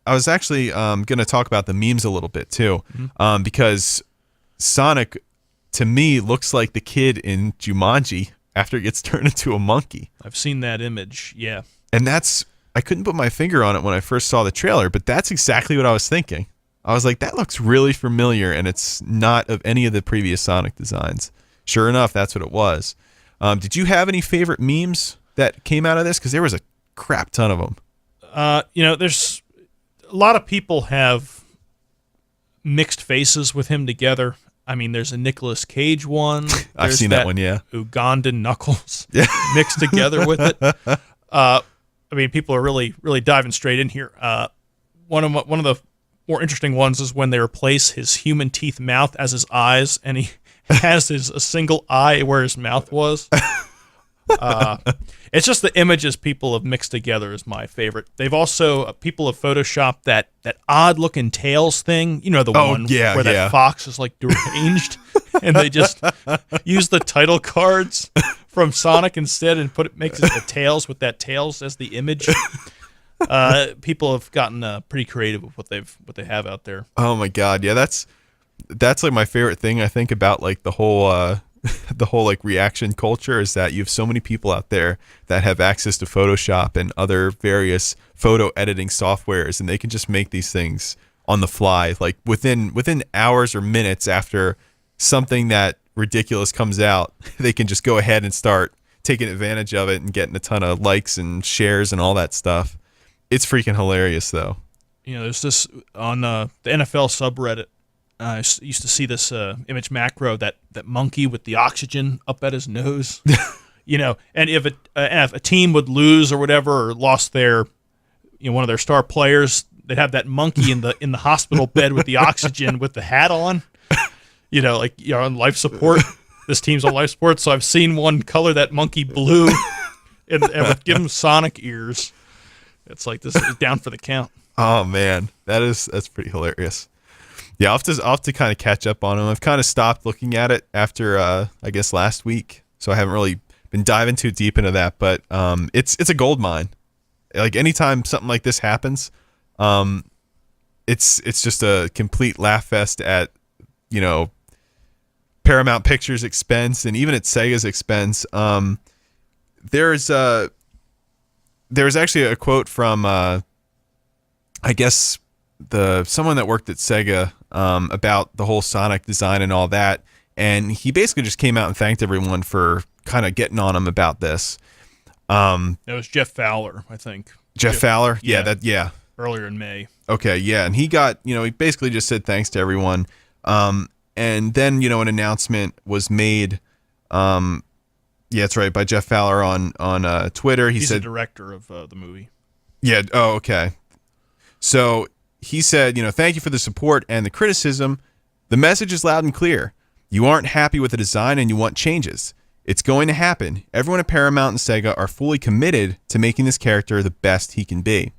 was actually going to talk about the memes a little bit too, because Sonic, to me, looks like the kid in Jumanji after he gets turned into a monkey. I've seen that image, yeah. And I couldn't put my finger on it when I first saw the trailer, but that's exactly what I was thinking. I was like, that looks really familiar, and it's not of any of the previous Sonic designs. Sure enough, that's what it was. Did you have any favorite memes that came out of this? Because there was a crap ton of them. There's a lot of people have mixed faces with him together. I mean, there's a Nicolas Cage one. I've seen that one, yeah. Ugandan Knuckles mixed together with it. I mean, people are really, really diving straight in here. one of the more interesting ones is when they replace his human teeth mouth as his eyes, and he has a single eye where his mouth was. It's just the images people have mixed together is my favorite. They've also people have photoshopped that odd looking tails thing. You know, the one where that fox is like deranged, and they just use the title cards from Sonic instead and makes it the tails with that tails as the image. People have gotten pretty creative with what they have out there. Oh my god, yeah, that's like my favorite thing. I think about like the whole like reaction culture is that you have so many people out there that have access to Photoshop and other various photo editing softwares, and they can just make these things on the fly, like within hours or minutes after something that ridiculous comes out. They can just go ahead and start taking advantage of it and getting a ton of likes and shares and all that stuff. It's freaking hilarious, though. You know, there's this on the NFL subreddit. I used to see this image macro, that monkey with the oxygen up at his nose. You know, and if a team would lose or whatever, or lost their, one of their star players, they'd have that monkey in the hospital bed with the oxygen with the hat on. You know, like you're on life support. This team's on life support, so I've seen one color that monkey blue and would give him Sonic ears. It's like this is down for the count. Oh man, that's pretty hilarious. Yeah, I'll have to kind of catch up on them. I've kind of stopped looking at it after I guess last week, so I haven't really been diving too deep into that. But it's a gold mine. Like anytime something like this happens, it's just a complete laugh fest at Paramount Pictures' expense and even at Sega's expense. There's actually a quote from I guess someone that worked at Sega about the whole Sonic design and all that, and he basically just came out and thanked everyone for kind of getting on him about this. It was Jeff Fowler, I think. Jeff Fowler? Yeah. Earlier in May. Okay, yeah, and he got, he basically just said thanks to everyone. And then, an announcement was made, yeah, that's right, by Jeff Fowler on Twitter. He's said, the director of the movie. Yeah, oh, okay. So he said, thank you for the support and the criticism. The message is loud and clear. You aren't happy with the design and you want changes. It's going to happen. Everyone at Paramount and Sega are fully committed to making this character the best he can be.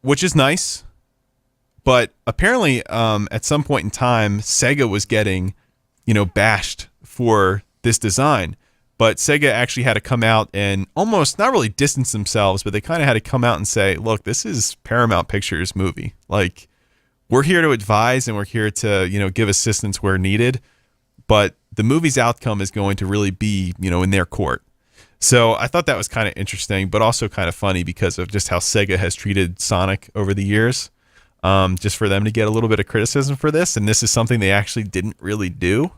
Which is nice. But apparently, at some point in time, Sega was getting, bashed for this design. But Sega actually had to come out and almost not really distance themselves, but they kind of had to come out and say, look, this is Paramount Pictures' movie. Like, we're here to advise and we're here to, give assistance where needed. But the movie's outcome is going to really be, in their court. So I thought that was kind of interesting, but also kind of funny because of just how Sega has treated Sonic over the years. Just for them to get a little bit of criticism for this. And this is something they actually didn't really do.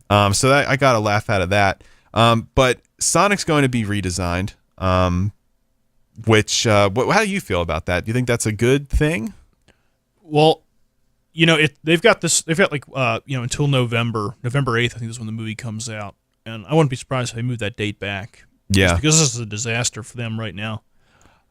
So I got a laugh out of that. But Sonic's going to be redesigned, which how do you feel about that? Do you think that's a good thing? Well, they've got like until November 8th, I think is when the movie comes out, and I wouldn't be surprised if they move that date back. Yeah, just because this is a disaster for them right now.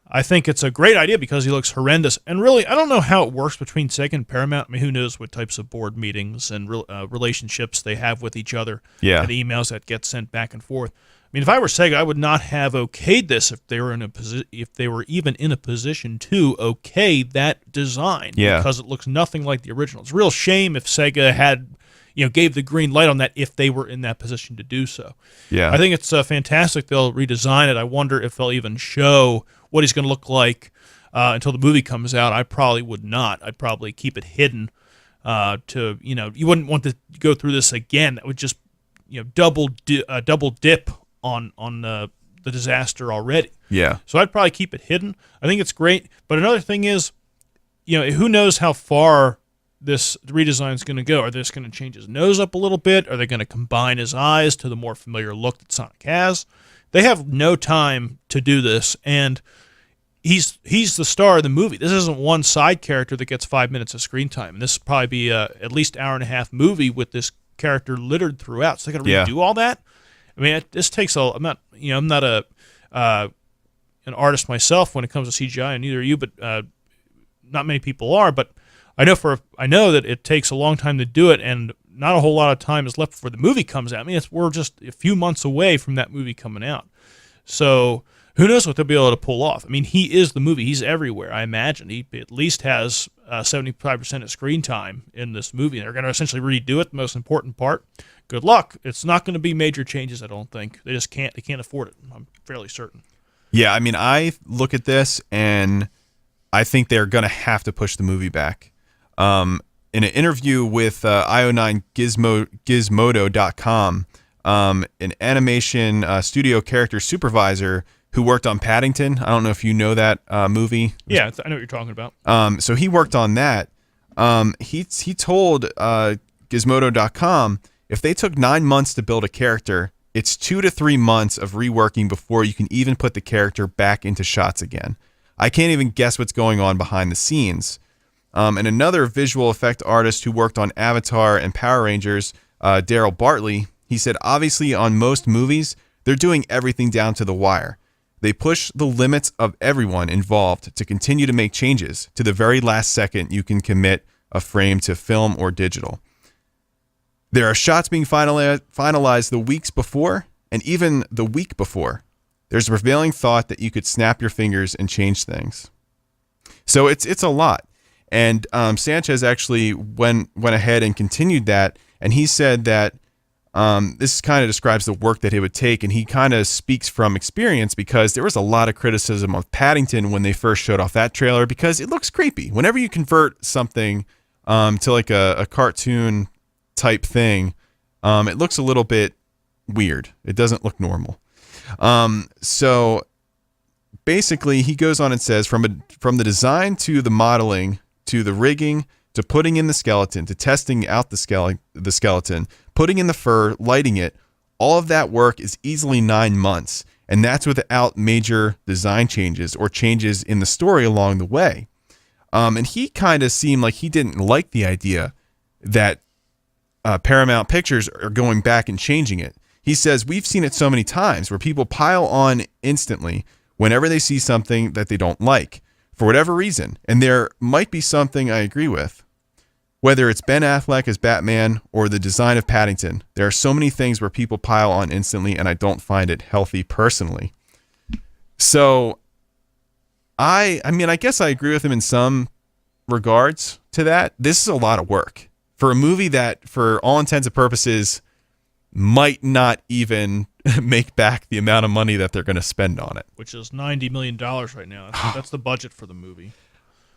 I think it's a great idea because he looks horrendous, and really, I don't know how it works between Sega and Paramount. I mean, who knows what types of board meetings and relationships they have with each other. Yeah, and emails that get sent back and forth. I mean, if I were Sega, I would not have okayed this if they were even in a position to okay that design. Yeah, because it looks nothing like the original. It's a real shame if Sega had, gave the green light on that if they were in that position to do so. Yeah, I think it's fantastic they'll redesign it. I wonder if they'll even show what he's going to look like until the movie comes out. I probably would not. I'd probably keep it hidden. You wouldn't want to go through this again. That would just double dip on the disaster already. Yeah. So I'd probably keep it hidden. I think it's great. But another thing is, who knows how far this redesign is going to go? Are they just going to change his nose up a little bit? Are they going to combine his eyes to the more familiar look that Sonic has? They have no time to do this, and he's the star of the movie. This isn't one side character that gets 5 minutes of screen time. This will probably be at least hour-and-a-half movie with this character littered throughout. So they got to redo all that. I mean, this takes I'm not an artist myself when it comes to CGI, and neither are you. But not many people are, but I know that it takes a long time to do it, and not a whole lot of time is left before the movie comes out. I mean, we're just a few months away from that movie coming out. So who knows what they'll be able to pull off. I mean, he is the movie. He's everywhere, I imagine. He at least has 75% of screen time in this movie. They're going to essentially redo it, the most important part. Good luck. It's not going to be major changes, I don't think. They just can't. They can't afford it. I'm fairly certain. Yeah, I mean, I look at this, and I think they're going to have to push the movie back. In an interview with io9gizmodo.com, an animation studio character supervisor who worked on Paddington. I don't know if you know that movie. Yeah, I know what you're talking about. So he worked on that. He told Gizmodo.com if they took 9 months to build a character, it's 2 to 3 months of reworking before you can even put the character back into shots again. I can't even guess what's going on behind the scenes. And another visual effect artist who worked on Avatar and Power Rangers, Daryl Bartley, he said, obviously on most movies, they're doing everything down to the wire. They push the limits of everyone involved to continue to make changes to the very last second you can commit a frame to film or digital. There are shots being finalized the weeks before and even the week before. There's a prevailing thought that you could snap your fingers and change things. So it's a lot. And Sanchez actually went ahead and continued that, and he said that this kind of describes the work that it would take, and he kind of speaks from experience because there was a lot of criticism of Paddington when they first showed off that trailer because it looks creepy. Whenever you convert something to like a cartoon type thing, it looks a little bit weird. It doesn't look normal. So basically, he goes on and says, from the design to the modeling to the rigging, to putting in the skeleton, to testing out the skeleton, putting in the fur, lighting it, all of that work is easily 9 months. And that's without major design changes or changes in the story along the way. And he kind of seemed like he didn't like the idea that Paramount Pictures are going back and changing it. He says, we've seen it so many times where people pile on instantly whenever they see something that they don't like, for whatever reason. And there might be something I agree with. Whether it's Ben Affleck as Batman or the design of Paddington, there are so many things where people pile on instantly, and I don't find it healthy personally. So, I mean, I guess I agree with him in some regards to that. This is a lot of work for a movie that, for all intents and purposes, might not even make back the amount of money that they're going to spend on it. Which is $90 million right now. That's the budget for the movie.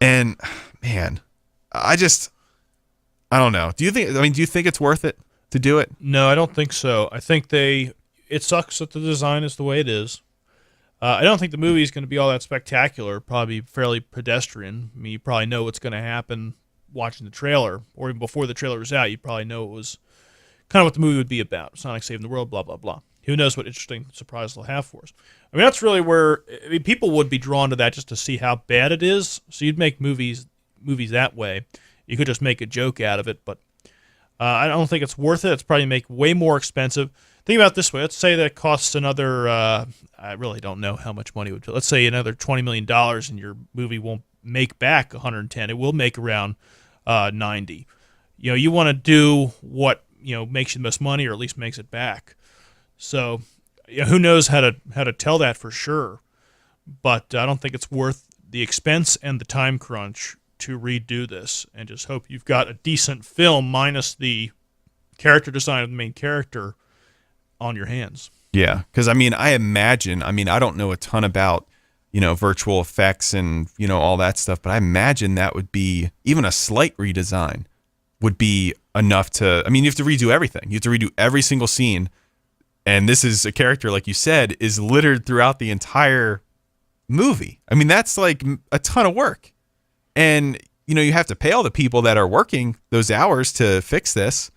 And, man, I don't know. Do you think it's worth it to do it? No, I don't think so. I think it sucks that the design is the way it is. I don't think the movie is going to be all that spectacular. Probably fairly pedestrian. I mean, you probably know what's going to happen watching the trailer, or even before the trailer was out, you probably know it was kind of what the movie would be about. Sonic saving the world, blah, blah, blah. Who knows what interesting surprise they'll have for us. I mean, that's really where people would be drawn to that just to see how bad it is. So you'd make movies that way. You could just make a joke out of it, but I don't think it's worth it. It's probably make way more expensive. Think about it this way. Let's say that it costs another, I really don't know how much money it would. Let's say another $20 million and your movie won't make back 110. It will make around 90. You know, you want to do what, makes you the most money or at least makes it back. So, who knows how to tell that for sure. But I don't think it's worth the expense and the time crunch to redo this, and just hope you've got a decent film minus the character design of the main character on your hands. Yeah, because I imagine, I don't know a ton about, virtual effects and, all that stuff, but I imagine that would be, even a slight redesign would be enough to, you have to redo everything. You have to redo every single scene. And this is a character, like you said, is littered throughout the entire movie. That's like a ton of work. And, you have to pay all the people that are working those hours to fix this.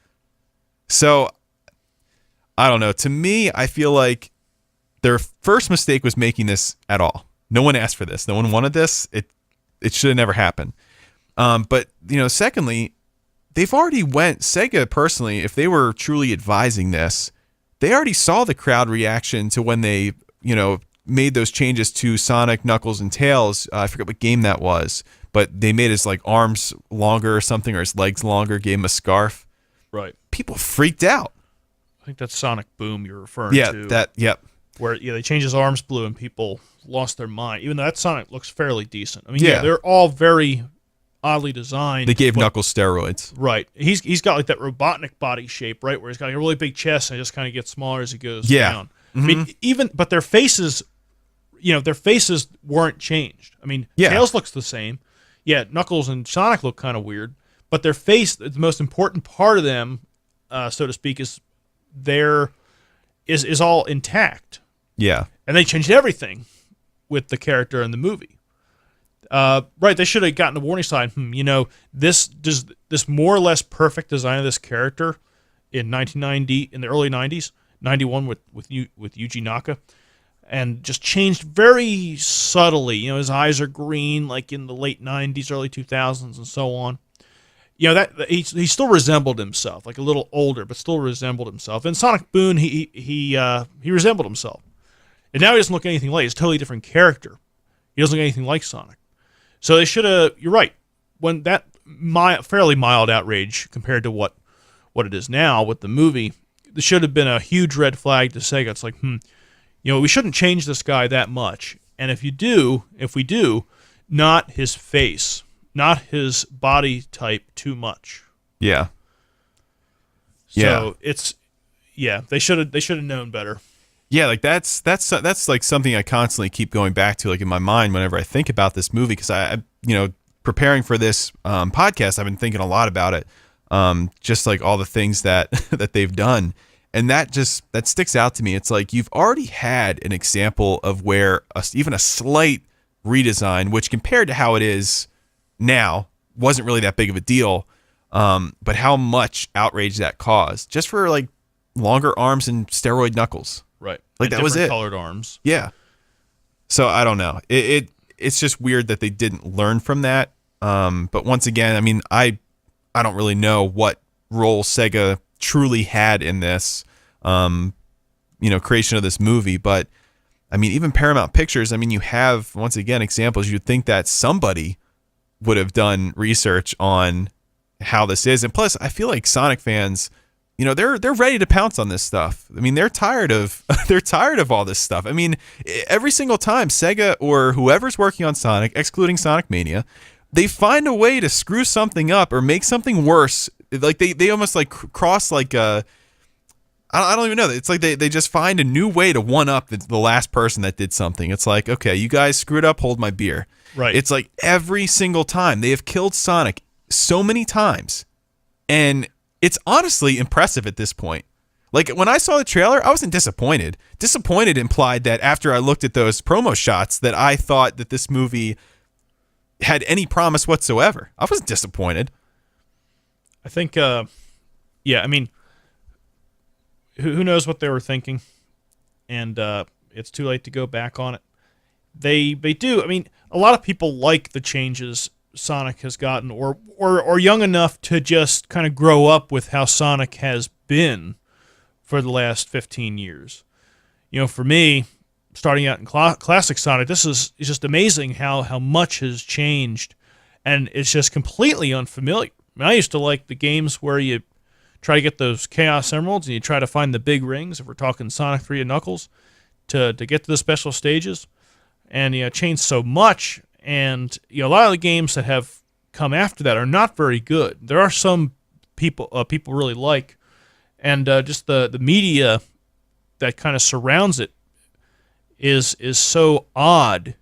So, I don't know. To me, I feel like their first mistake was making this at all. No one asked for this. No one wanted this. It should have never happened. But, secondly, they've already Sega personally, if they were truly advising this, they already saw the crowd reaction to when they, made those changes to Sonic, Knuckles, and Tails. I forget what game that was. but they made his like arms longer or something, or his legs longer, gave him a scarf. Right. People freaked out. I think that's Sonic Boom you're referring to. Yep. Where they changed his arms blue and people lost their mind. Even though that Sonic looks fairly decent. I mean, they're all very oddly designed. They gave Knuckles steroids. Right. He's got like that Robotnik body shape, right, where he's got like a really big chest and it just kind of gets smaller as he goes down. I mean, but their faces, their faces weren't changed. I mean, Tails looks the same. Yeah, Knuckles and Sonic look kind of weird, but their face, the most important part of them, so to speak, is all intact. Yeah. And they changed everything with the character in the movie. Right, they should have gotten a warning sign. This more or less perfect design of this character in 1990, in the early 90s, 91 with Yuji Naka, and just changed very subtly. His eyes are green, like in the late 90s, early 2000s, and so on. That he still resembled himself, like a little older, but still resembled himself. In Sonic Boom, he resembled himself, and now he doesn't look anything like. He's a totally different character. He doesn't look anything like Sonic. So they should have. You're right. When that fairly mild outrage compared to what it is now with the movie, there should have been a huge red flag to Sega. It's like, we shouldn't change this guy that much. And if we do, not his face, not his body type too much. Yeah. So they should have known better. Yeah, like that's like something I constantly keep going back to, like in my mind whenever I think about this movie, because I preparing for this podcast, I've been thinking a lot about it, just like all the things that that they've done, and that sticks out to me. It's like you've already had an example of where even a slight redesign, which compared to how it is now, wasn't really that big of a deal, but how much outrage that caused just for like longer arms and steroid Knuckles. Right. Like that was it. Colored arms. Yeah. So I don't know. It's just weird that they didn't learn from that. But once again, I mean, I don't really know what role Sega truly had in this, creation of this movie. But I mean, even Paramount Pictures, I mean, you have, once again, examples. You'd think that somebody would have done research on how this is. And plus, I feel like Sonic fans, they're ready to pounce on this stuff. I mean, they're tired of all this stuff. I mean, every single time Sega or whoever's working on Sonic, excluding Sonic Mania, they find a way to screw something up or make something worse. Like they almost like cross like I don't even know. It's like they just find a new way to one up the last person that did something. It's like, okay, you guys screwed up, hold my beer. Right. It's like every single time they have killed Sonic so many times, and it's honestly impressive at this point. Like, when I saw the trailer, I wasn't disappointed. Disappointed implied that after I looked at those promo shots that I thought that this movie had any promise whatsoever. I wasn't disappointed. I think, I mean, who knows what they were thinking, and it's too late to go back on it. They do. I mean, a lot of people like the changes Sonic has gotten, or young enough to just kind of grow up with how Sonic has been for the last 15 years. For me, starting out in classic Sonic, it's just amazing how much has changed, and it's just completely unfamiliar. I mean, I used to like the games where you try to get those Chaos Emeralds and you try to find the big rings, if we're talking Sonic 3 and Knuckles, to get to the special stages, and changed so much. And a lot of the games that have come after that are not very good. There are some people really like, and just the media that kind of surrounds it is so odd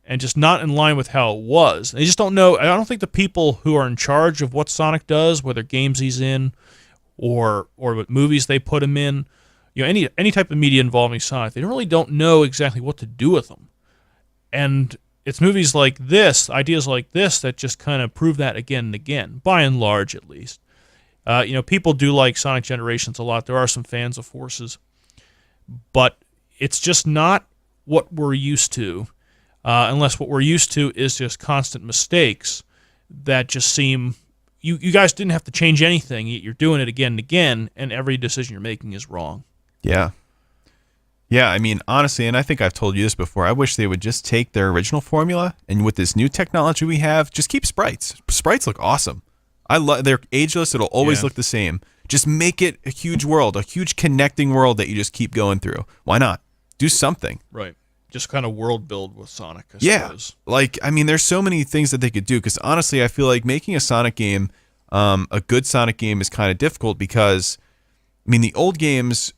and just not in line with how it was. They just don't know. I don't think the people who are in charge of what Sonic does, whether games he's in or what movies they put him in, any type of media involving Sonic, they really don't know exactly what to do with them. And it's movies like this, ideas like this, that just kind of prove that again and again, by and large at least. People do like Sonic Generations a lot. There are some fans of Forces. But it's just not what we're used to, unless what we're used to is just constant mistakes that just seem... You guys didn't have to change anything. You're doing it again and again, and every decision you're making is wrong. Yeah. Yeah, I mean, honestly, and I think I've told you this before, I wish they would just take their original formula and with this new technology we have, just keep sprites. Sprites look awesome. I love they're ageless, it'll always look the same. Just make it a huge world, a huge connecting world that you just keep going through. Why not? Do something. Right. Just kind of world build with Sonic, I suppose. Like, I mean, there's so many things that they could do because honestly, I feel like making a Sonic game, a good Sonic game is kind of difficult because, I mean, the old games,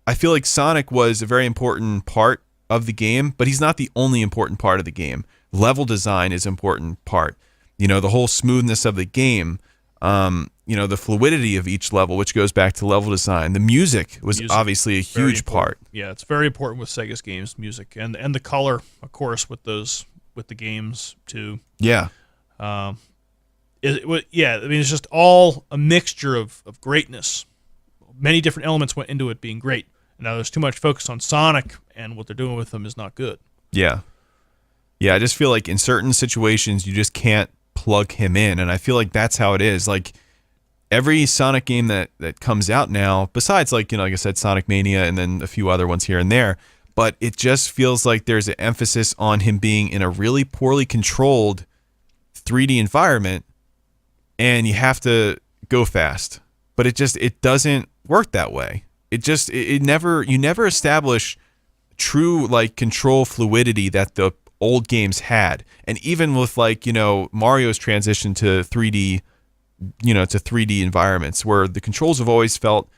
I feel like Sonic was a very important part of the game, but he's not the only important part of the game. Level design is an important part. You know, the whole smoothness of the game, you know, the fluidity of each level, which goes back to level design. The music was obviously a huge part. Yeah, it's very important with Sega's games, music, and the color, of course, with the games too. Yeah. I mean, it's just all a mixture of greatness. Many different elements went into it being great. Now there's too much focus on Sonic, and what they're doing with them is not good. Yeah. Yeah, I just feel like in certain situations you just can't plug him in, and I feel like that's how it is. Like every Sonic game that comes out now, besides like, you know, like I said, Sonic Mania and then a few other ones here and there, but it just feels like there's an emphasis on him being in a really poorly controlled 3D environment, and you have to go fast. But it doesn't work that way. You never establish true like control fluidity that the old games had. And even with like, you know, Mario's transition to 3D, you know, to 3D environments where the controls have always felt,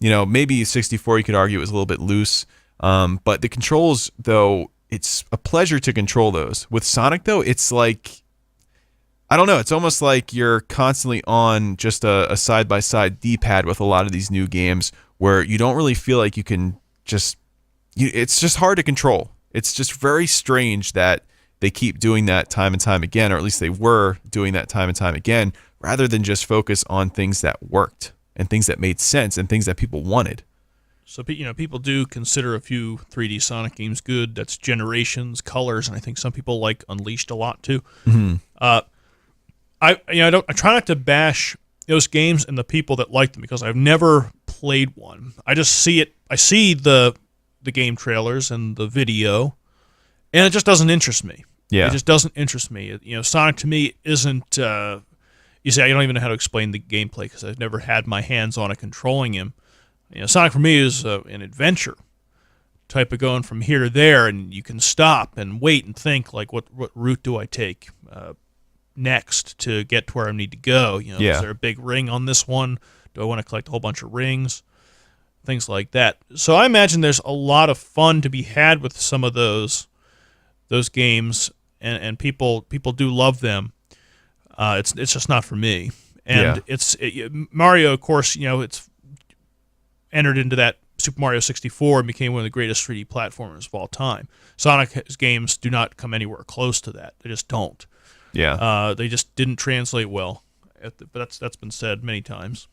you know, maybe 64 you could argue it was a little bit loose. But the controls though, it's a pleasure to control those. With Sonic though, it's like, I don't know, it's almost like you're constantly on just a side-by-side D-pad with a lot of these new games where you don't really feel like you can just, it's just hard to control. It's just very strange that they keep doing that time and time again, or at least they were doing that time and time again, rather than just focus on things that worked and things that made sense and things that people wanted. So, you know, people do consider a few 3D Sonic games good. That's Generations, Colors, and I think some people like Unleashed a lot too. Mm-hmm. I try not to bash those games and the people that like them because I've never played one. I just see it. I see the game trailers and the video, and it just doesn't interest me. Yeah, it just doesn't interest me. You know, Sonic to me isn't. You see, I don't even know how to explain the gameplay because I've never had my hands on it controlling him. You know, Sonic for me is an adventure type of going from here to there, and you can stop and wait and think like, what route do I take next to get to where I need to go? You know, is there a big ring on this one? Do I want to collect a whole bunch of rings? Things like that. So I imagine there's a lot of fun to be had with some of those games, and people do love them. It's just not for me. And Mario, of course, you know, it's entered into that Super Mario 64 and became one of the greatest 3D platformers of all time. Sonic's games do not come anywhere close to that. They just don't. Yeah. They just didn't translate well. But that's been said many times.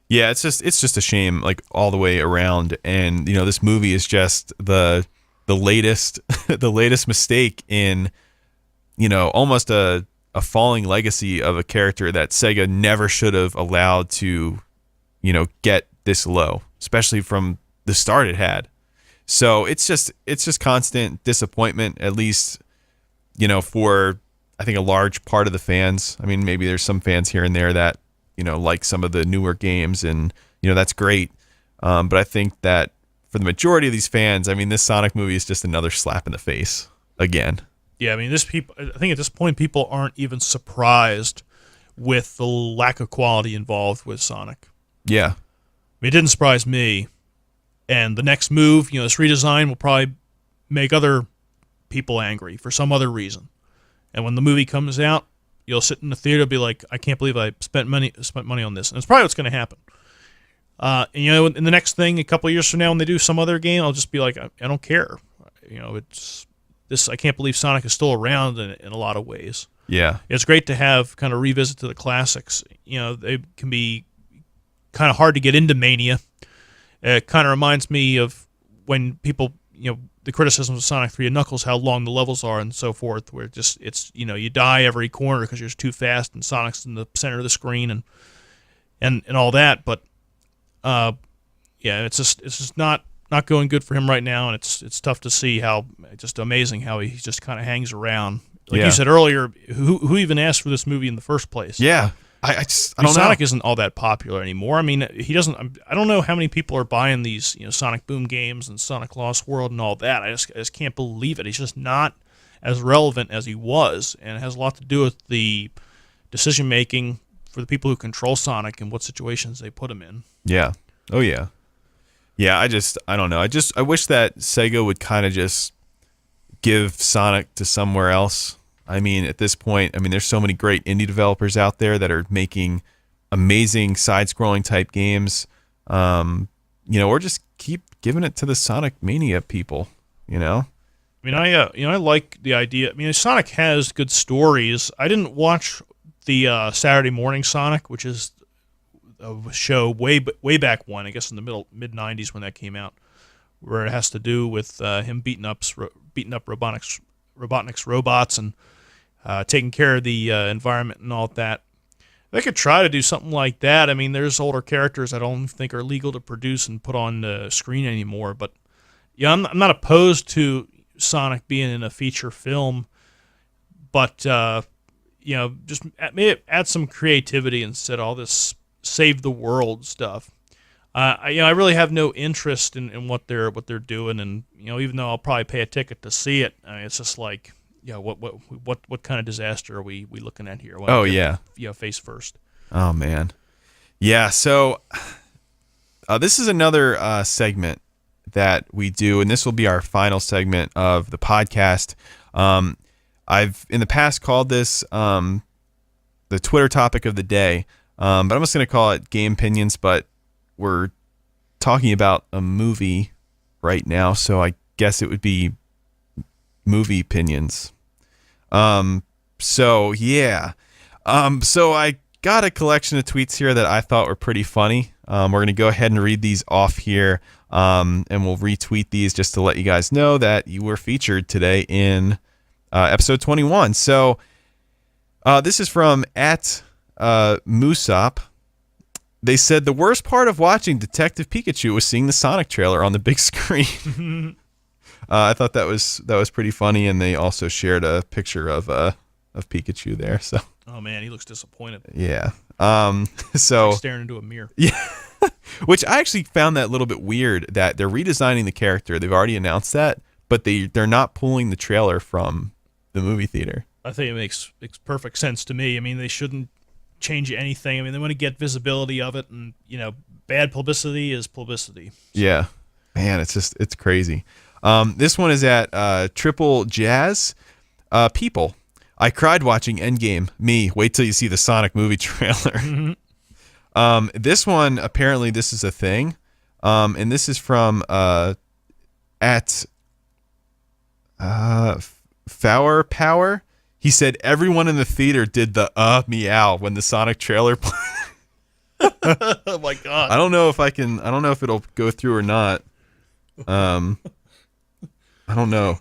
Yeah, it's just a shame, like all the way around. And you know, this movie is just the latest the latest mistake in, you know, almost a falling legacy of a character that Sega never should have allowed to, you know, get this low, especially from the start it had. So it's just constant disappointment, at least, you know, for I think a large part of the fans. I mean, maybe there's some fans here and there that, you know, like some of the newer games, and you know, that's great. But I think that for the majority of these fans, I mean, this Sonic movie is just another slap in the face again. Yeah, I mean, I think at this point, people aren't even surprised with the lack of quality involved with Sonic. Yeah. I mean, it didn't surprise me. And the next move, you know, this redesign will probably make other people angry for some other reason. And when the movie comes out, you'll sit in the theater and be like, I can't believe I spent money on this. And it's probably what's going to happen. And, you know, in the next thing, a couple of years from now, when they do some other game, I'll just be like, I don't care. You know, I can't believe Sonic is still around in a lot of ways. Yeah. It's great to have kind of revisit to the classics. You know, they can be kind of hard to get into Mania. It kind of reminds me of when people, you know, the criticisms of Sonic 3 and Knuckles, how long the levels are and so forth, where it's you know, you die every corner because you're too fast and Sonic's in the center of the screen and all that. But yeah, it's just not not going good for him right now, and it's tough to see how just amazing how he just kind of hangs around. Like you said earlier, who even asked for this movie in the first place? Yeah, I don't know. Sonic isn't all that popular anymore. I mean, he doesn't. I don't know how many people are buying these, Sonic Boom games and Sonic Lost World and all that. I just can't believe it. He's just not as relevant as he was, and it has a lot to do with the decision making for the people who control Sonic and what situations they put him in. Yeah. Oh yeah. Yeah. I don't know. I wish that Sega would kind of just give Sonic to somewhere else. I mean, at this point, there's so many great indie developers out there that are making amazing side-scrolling type games. Or just keep giving it to the Sonic Mania people. I like the idea. Sonic has good stories. I didn't watch the Saturday Morning Sonic, which is a show way back when, I guess in the mid '90s when that came out, where it has to do with him beating up Robotnik's robots and taking care of the environment and all that. They could try to do something like that. There's older characters I don't think are legal to produce and put on the screen anymore. But yeah, I'm not opposed to Sonic being in a feature film, but just maybe add some creativity instead of all this save the world stuff. I really have no interest in what they're doing, and even though I'll probably pay a ticket to see it, it's just like, what kind of disaster are we looking at here? Face first. Oh man, yeah. So this is another segment that we do, and this will be our final segment of the podcast. I've in the past called this the Twitter topic of the day, but I'm just going to call it Gamepinions. But we're talking about a movie right now, so I guess it would be movie opinions. So I got a collection of tweets here that I thought were pretty funny. We're going to go ahead and read these off here, and we'll retweet these just to let you guys know that you were featured today in episode 21. So this is from @Moosop. They said the worst part of watching Detective Pikachu was seeing the Sonic trailer on the big screen. I thought that was pretty funny, and they also shared a picture of Pikachu there. So. Oh man, he looks disappointed. Yeah. So like staring into a mirror. Yeah. Which I actually found that a little bit weird that they're redesigning the character. They've already announced that, but they're not pulling the trailer from the movie theater. I think it makes perfect sense to me. They shouldn't change anything. They want to get visibility of it, and bad publicity is publicity. Yeah, man, it's crazy. This one is at Triple Jazz. People, I cried watching Endgame. Me, wait till you see the Sonic movie trailer. This one, apparently, this is a thing, and this is from at Fower Power. He said everyone in the theater did the meow when the Sonic trailer played. Oh my god! I don't know if it'll go through or not. I don't know.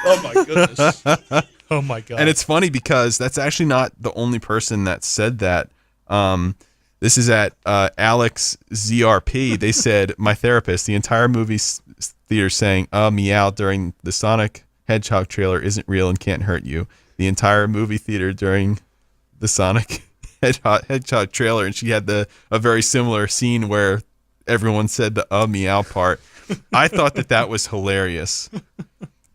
Oh my goodness! Oh my god! And it's funny because that's actually not the only person that said that. This is at Alex ZRP. They said, my therapist, the entire movie theater saying, meow during the Sonic Hedgehog trailer isn't real and can't hurt you. The entire movie theater during the Sonic Hedgehog trailer. And she had a very similar scene where everyone said the meow part. I thought that was hilarious.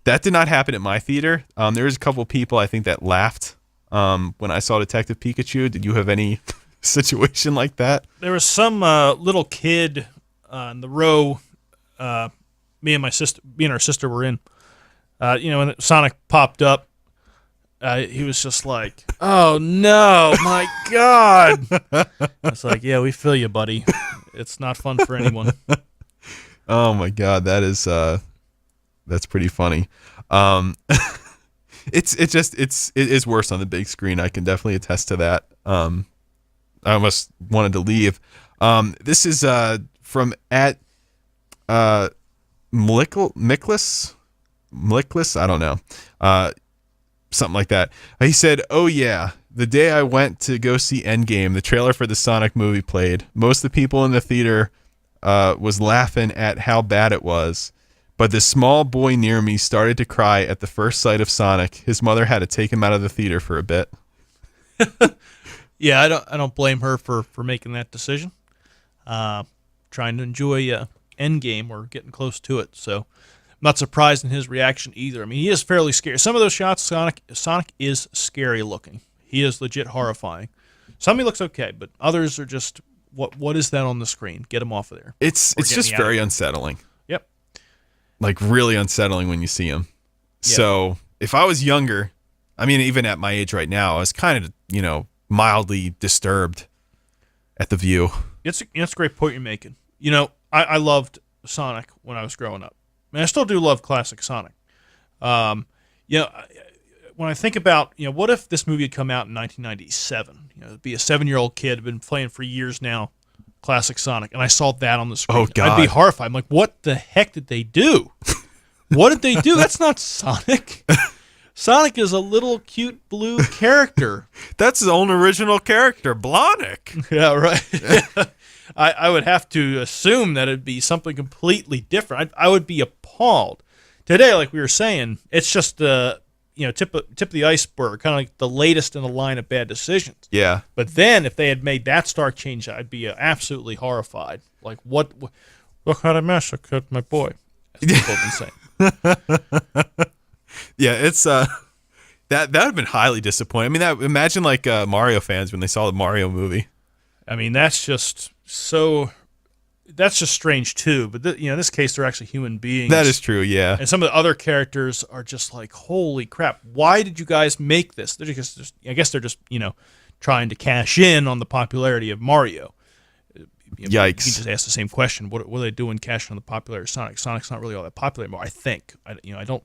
That did not happen at my theater. There was a couple people, I think, that laughed when I saw Detective Pikachu. Did you have any situation like that? There was some little kid in the row me and our sister were in. When Sonic popped up, he was just like, "Oh no, my god!" It's like, yeah, we feel you, buddy. It's not fun for anyone. Oh my god, that's pretty funny. It is worse on the big screen. I can definitely attest to that. I almost wanted to leave. This is from at Miklis. I don't know. Something like that. He said, "Oh yeah, The day I went to go see Endgame, the trailer for the Sonic movie played. Most of the people in the theater was laughing at how bad it was. But this small boy near me started to cry at the first sight of Sonic. His mother had to take him out of the theater for a bit. Yeah, I don't blame her for making that decision. Trying to enjoy Endgame or getting close to it, so I'm not surprised in his reaction either. I mean, he is fairly scary. Some of those shots, Sonic is scary looking. He is legit horrifying. Some he looks okay, but others are just what is that on the screen? Get him off of there. It's just very unsettling. Yep. Like really unsettling when you see him. Yeah. So if I was younger, I mean, even at my age right now, I was kind of, mildly disturbed at the view. It's a great point you're making. I loved Sonic when I was growing up. I mean, I still do love classic Sonic. When I think about, what if this movie had come out in 1997? It'd be a 7-year-old kid, been playing for years now, classic Sonic, and I saw that on the screen. Oh, God. I'd be horrified. I'm like, what the heck did they do? What did they do? That's not Sonic. Sonic is a little cute blue character. That's his own original character, Blonick. Yeah, right. I would have to assume that it'd be something completely different. I would be appalled. Today, like we were saying, it's just the tip of the iceberg, kind of like the latest in the line of bad decisions. Yeah. But then, if they had made that stark change, I'd be absolutely horrified. Like, what kind of mess could my boy? As people have been saying. Yeah, it's that would have been highly disappointing. I mean, imagine like Mario fans when they saw the Mario movie. I mean, that's just strange too. But in this case, they're actually human beings. That is true, yeah. And some of the other characters are just like, holy crap! Why did you guys make this? I guess they're just trying to cash in on the popularity of Mario. Yikes! You can just ask the same question. What are they doing cashing on the popularity of Sonic? Sonic's not really all that popular anymore. I think. I don't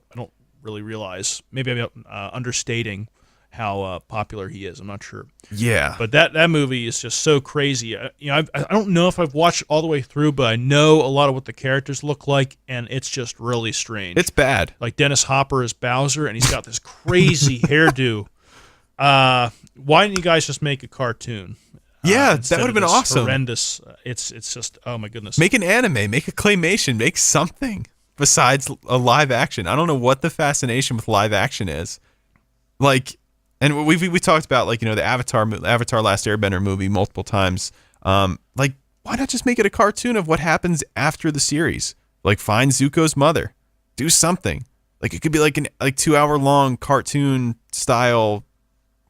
really realize. Maybe I'm understating how popular he is. I'm not sure. Yeah. But that movie is just so crazy. I don't know if I've watched all the way through, but I know a lot of what the characters look like, and it's just really strange. It's bad. Like Dennis Hopper is Bowser, and he's got this crazy hairdo. Why didn't you guys just make a cartoon? Yeah, that would have been awesome. Horrendous. It's just, oh my goodness. Make an anime, make a claymation, make something besides a live action. I don't know what the fascination with live action is. Like, and we talked about the Avatar Last Airbender movie multiple times. Like, why not just make it a cartoon of what happens after the series? Like, find Zuko's mother, do something. Like, it could be like 2-hour long cartoon style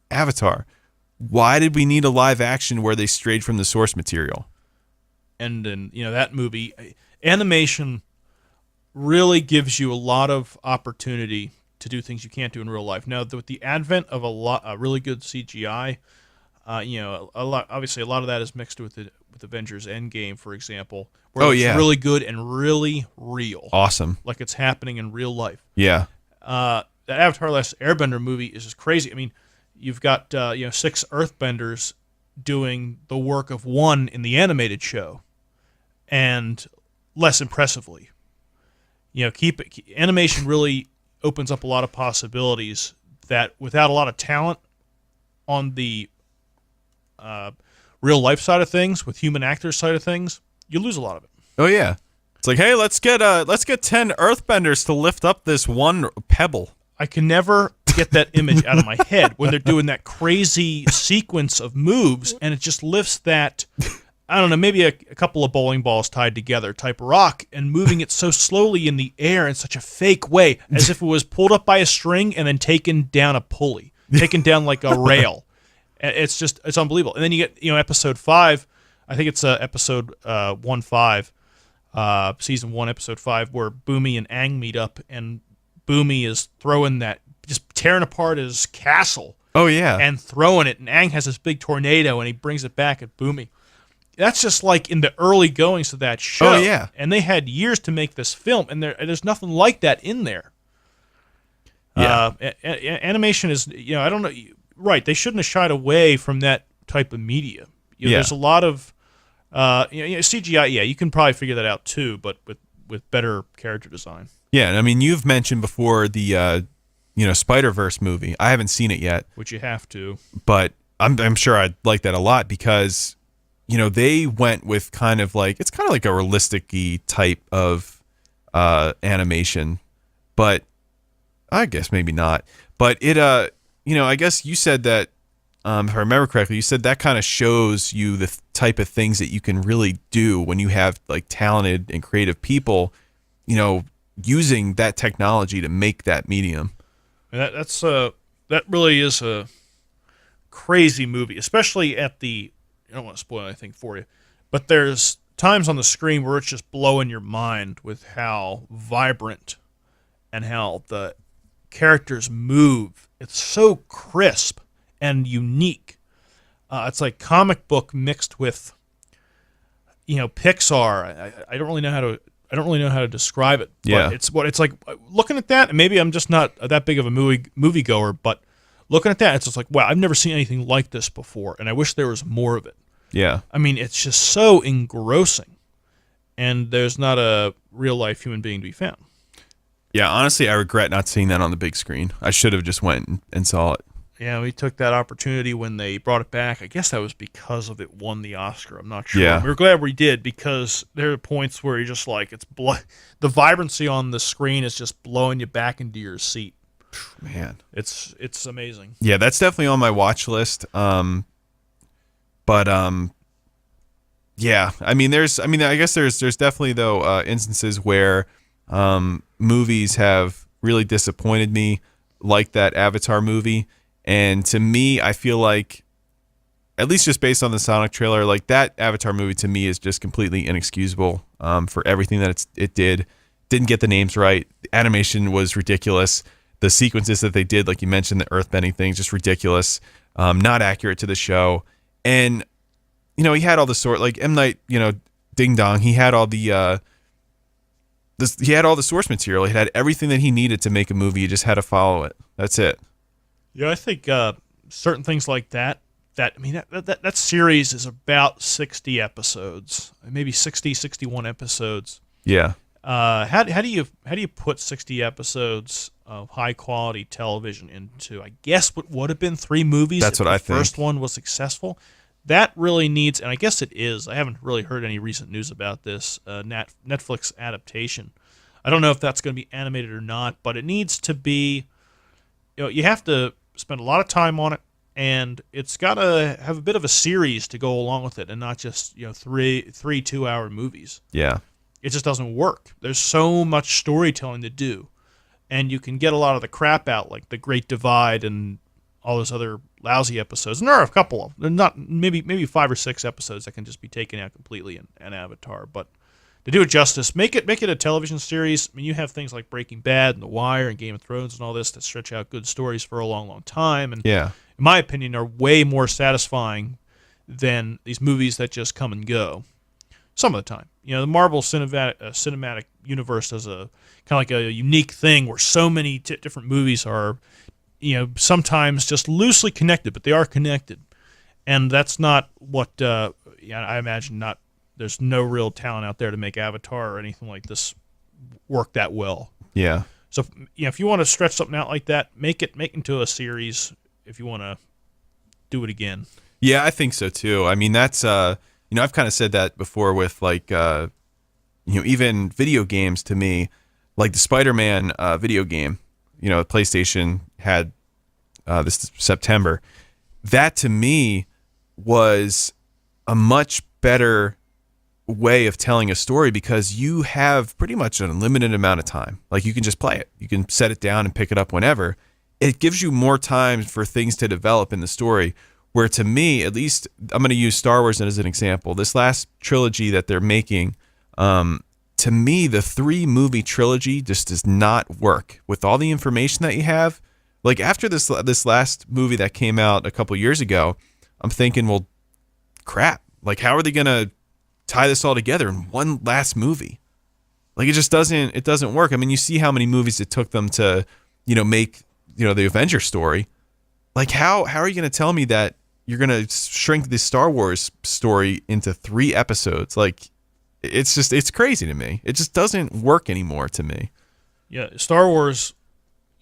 Avatar. Why did we need a live action where they strayed from the source material? And then that movie, animation really gives you a lot of opportunity to do things you can't do in real life. Now, with the advent of a really good CGI, a lot of that is mixed with Avengers Endgame, for example, where it's really good and really real. Awesome. Like it's happening in real life. Yeah. That Avatar Last Airbender movie is just crazy. I mean, you've got 6 Earthbenders doing the work of one in the animated show, and less impressively. Animation really opens up a lot of possibilities that without a lot of talent on the real life side of things, with human actors side of things, you lose a lot of it. Oh yeah. It's like, hey, let's get 10 Earthbenders to lift up this one pebble. I can never get that image out of my head when they're doing that crazy sequence of moves, and it just lifts that, I don't know, maybe a couple of bowling balls tied together type rock, and moving it so slowly in the air in such a fake way, as if it was pulled up by a string and then taken down a pulley, taken down like a rail. It's unbelievable. And then you get episode 5. I think it's episode 1-5, season 1, episode 5, where Boomy and Aang meet up, and Boomy is throwing that, just tearing apart his castle. Oh yeah, and throwing it, and Aang has this big tornado, and he brings it back at Boomy. That's just like in the early goings of that show. Oh yeah, and they had years to make this film, and there's nothing like that in there. Yeah, animation is, I don't know. Right, they shouldn't have shied away from that type of media. There's a lot of CGI. Yeah, you can probably figure that out too, but with better character design. Yeah, and I mean, you've mentioned before the Spider-Verse movie. I haven't seen it yet, which you have to. but I'm sure I'd like that a lot because they went with kind of like a realistic-y type of animation, but I guess maybe not. But it I guess you said that if I remember correctly, you said that kind of shows you the type of things that you can really do when you have like talented and creative people, using that technology to make that medium. And that really is a crazy movie, especially at the. I don't want to spoil anything for you, but there's times on the screen where it's just blowing your mind with how vibrant and how the characters move. It's so crisp and unique. It's like comic book mixed with, Pixar. I don't really know how to describe it. Yeah. But it's like looking at that, and maybe I'm just not that big of a moviegoer, but looking at that, it's just like, wow, I've never seen anything like this before, and I wish there was more of it. Yeah. I mean, it's just so engrossing, and there's not a real-life human being to be found. Yeah, honestly, I regret not seeing that on the big screen. I should have just went and saw it. Yeah, we took that opportunity when they brought it back. I guess that was because of it won the Oscar. I'm not sure. Yeah. We were glad we did because there are points where you're just like, the vibrancy on the screen is just blowing you back into your seat. Man, it's amazing. Yeah, that's definitely on my watch list. Yeah, I guess there's definitely though instances where movies have really disappointed me, like that Avatar movie. And to me, I feel like, at least just based on the Sonic trailer, like that Avatar movie to me is just completely inexcusable for everything that it did. Didn't get the names right. The animation was ridiculous. The sequences that they did, like you mentioned, the earthbending things, just ridiculous. Not accurate to the show. And, he had all the like M. Night, Ding Dong, he had all the he had all the source material. He had everything that he needed to make a movie. You just had to follow it. That's it. Yeah, I think certain things like that series is about 60 episodes, maybe 60, 61 episodes. Yeah. How do you put 60 episodes of high quality television into, I guess, what would have been 3 movies? That's what I think. The first one was successful. That really needs, and I guess it is. I haven't really heard any recent news about this Netflix adaptation. I don't know if that's going to be animated or not, but it needs to be. You have to spend a lot of time on it, and it's got to have a bit of a series to go along with it, and not just three 2-hour movies. Yeah, it just doesn't work. There's so much storytelling to do, and you can get a lot of the crap out, like The Great Divide and all those other lousy episodes. And there are a couple of them. They're not maybe 5 or 6 episodes that can just be taken out completely in Avatar, but to do it justice, make it a television series. I mean, you have things like Breaking Bad and The Wire and Game of Thrones and all this that stretch out good stories for a long, long time. And yeah, in my opinion, are way more satisfying than these movies that just come and go. Some of the time, the Marvel cinematic universe does a kind of like a unique thing where so many different movies are, sometimes just loosely connected, but they are connected, and that's not what I imagine. Not. There's no real talent out there to make Avatar or anything like this work that well. Yeah. So, if you want to stretch something out like that, make it into a series. If you want to do it again. Yeah, I think so too. I mean, that's I've kind of said that before with like even video games. To me, like the Spider-Man video game, PlayStation had this September. That to me was a much better way of telling a story because you have pretty much an unlimited amount of time. Like you can just play it. You can set it down and pick it up whenever. It gives you more time for things to develop in the story. Where to me, at least, I'm going to use Star Wars as an example. This last trilogy that they're making, to me, the 3-movie trilogy just does not work with all the information that you have. Like after this last movie that came out a couple years ago, I'm thinking, well, crap. Like how are they going to tie this all together in one last movie? Like it just doesn't work. I mean, you see how many movies it took them to, make, the Avengers story. Like how are you going to tell me that you're going to shrink this Star Wars story into 3 episodes? Like it's crazy to me. It just doesn't work anymore to me. Yeah, Star Wars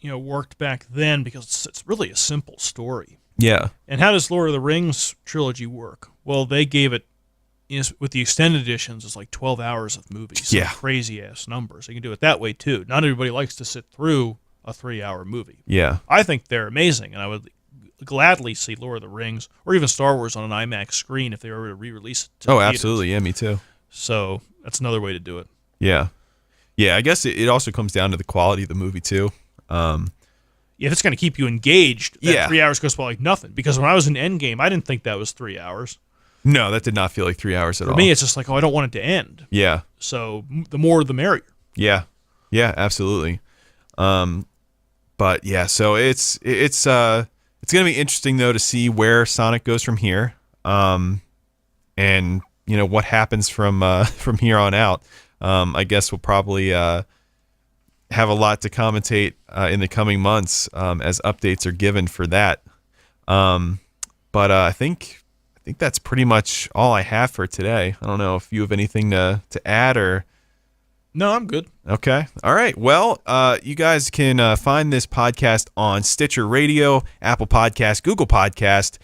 worked back then because it's really a simple story. Yeah. And how does Lord of the Rings trilogy work? Well, they gave it, with the extended editions, it's like 12 hours of movies. Yeah. Crazy-ass numbers. You can do it that way, too. Not everybody likes to sit through a 3-hour movie. Yeah. I think they're amazing, and I would gladly see Lord of the Rings or even Star Wars on an IMAX screen if they were to re-release it to theaters. Absolutely. Yeah, me too. So that's another way to do it. Yeah. Yeah, I guess it also comes down to the quality of the movie, too. If it's going to keep you engaged, that 3 hours goes by like nothing. Because when I was in Endgame, I didn't think that was 3 hours. No, that did not feel like 3 hours at all. For me, it's just like, I don't want it to end. Yeah. So the more, the merrier. Yeah. Yeah, absolutely. But yeah, so it's going to be interesting though to see where Sonic goes from here. And what happens from here on out. I guess we'll probably have a lot to commentate in the coming months as updates are given for that. But I think that's pretty much all I have for today. I don't know if you have anything to add or. No, I'm good. Okay. All right. Well, you guys can find this podcast on Stitcher Radio, Apple Podcast, Google Podcast.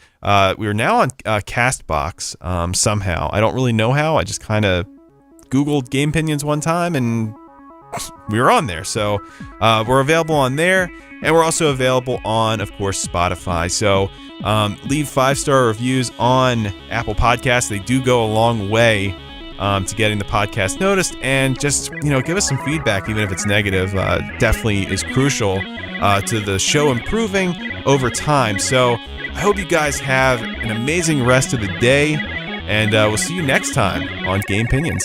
We're now on Castbox somehow. I don't really know how. I just kind of Googled Gamepinions one time and we were on there. So we're available on there. And we're also available on, of course, Spotify. So leave 5-star reviews on Apple Podcasts. They do go a long way to getting the podcast noticed, and just give us some feedback, even if it's negative. Definitely is crucial to the show improving over time. So I hope you guys have an amazing rest of the day, and we'll see you next time on Gamepinions.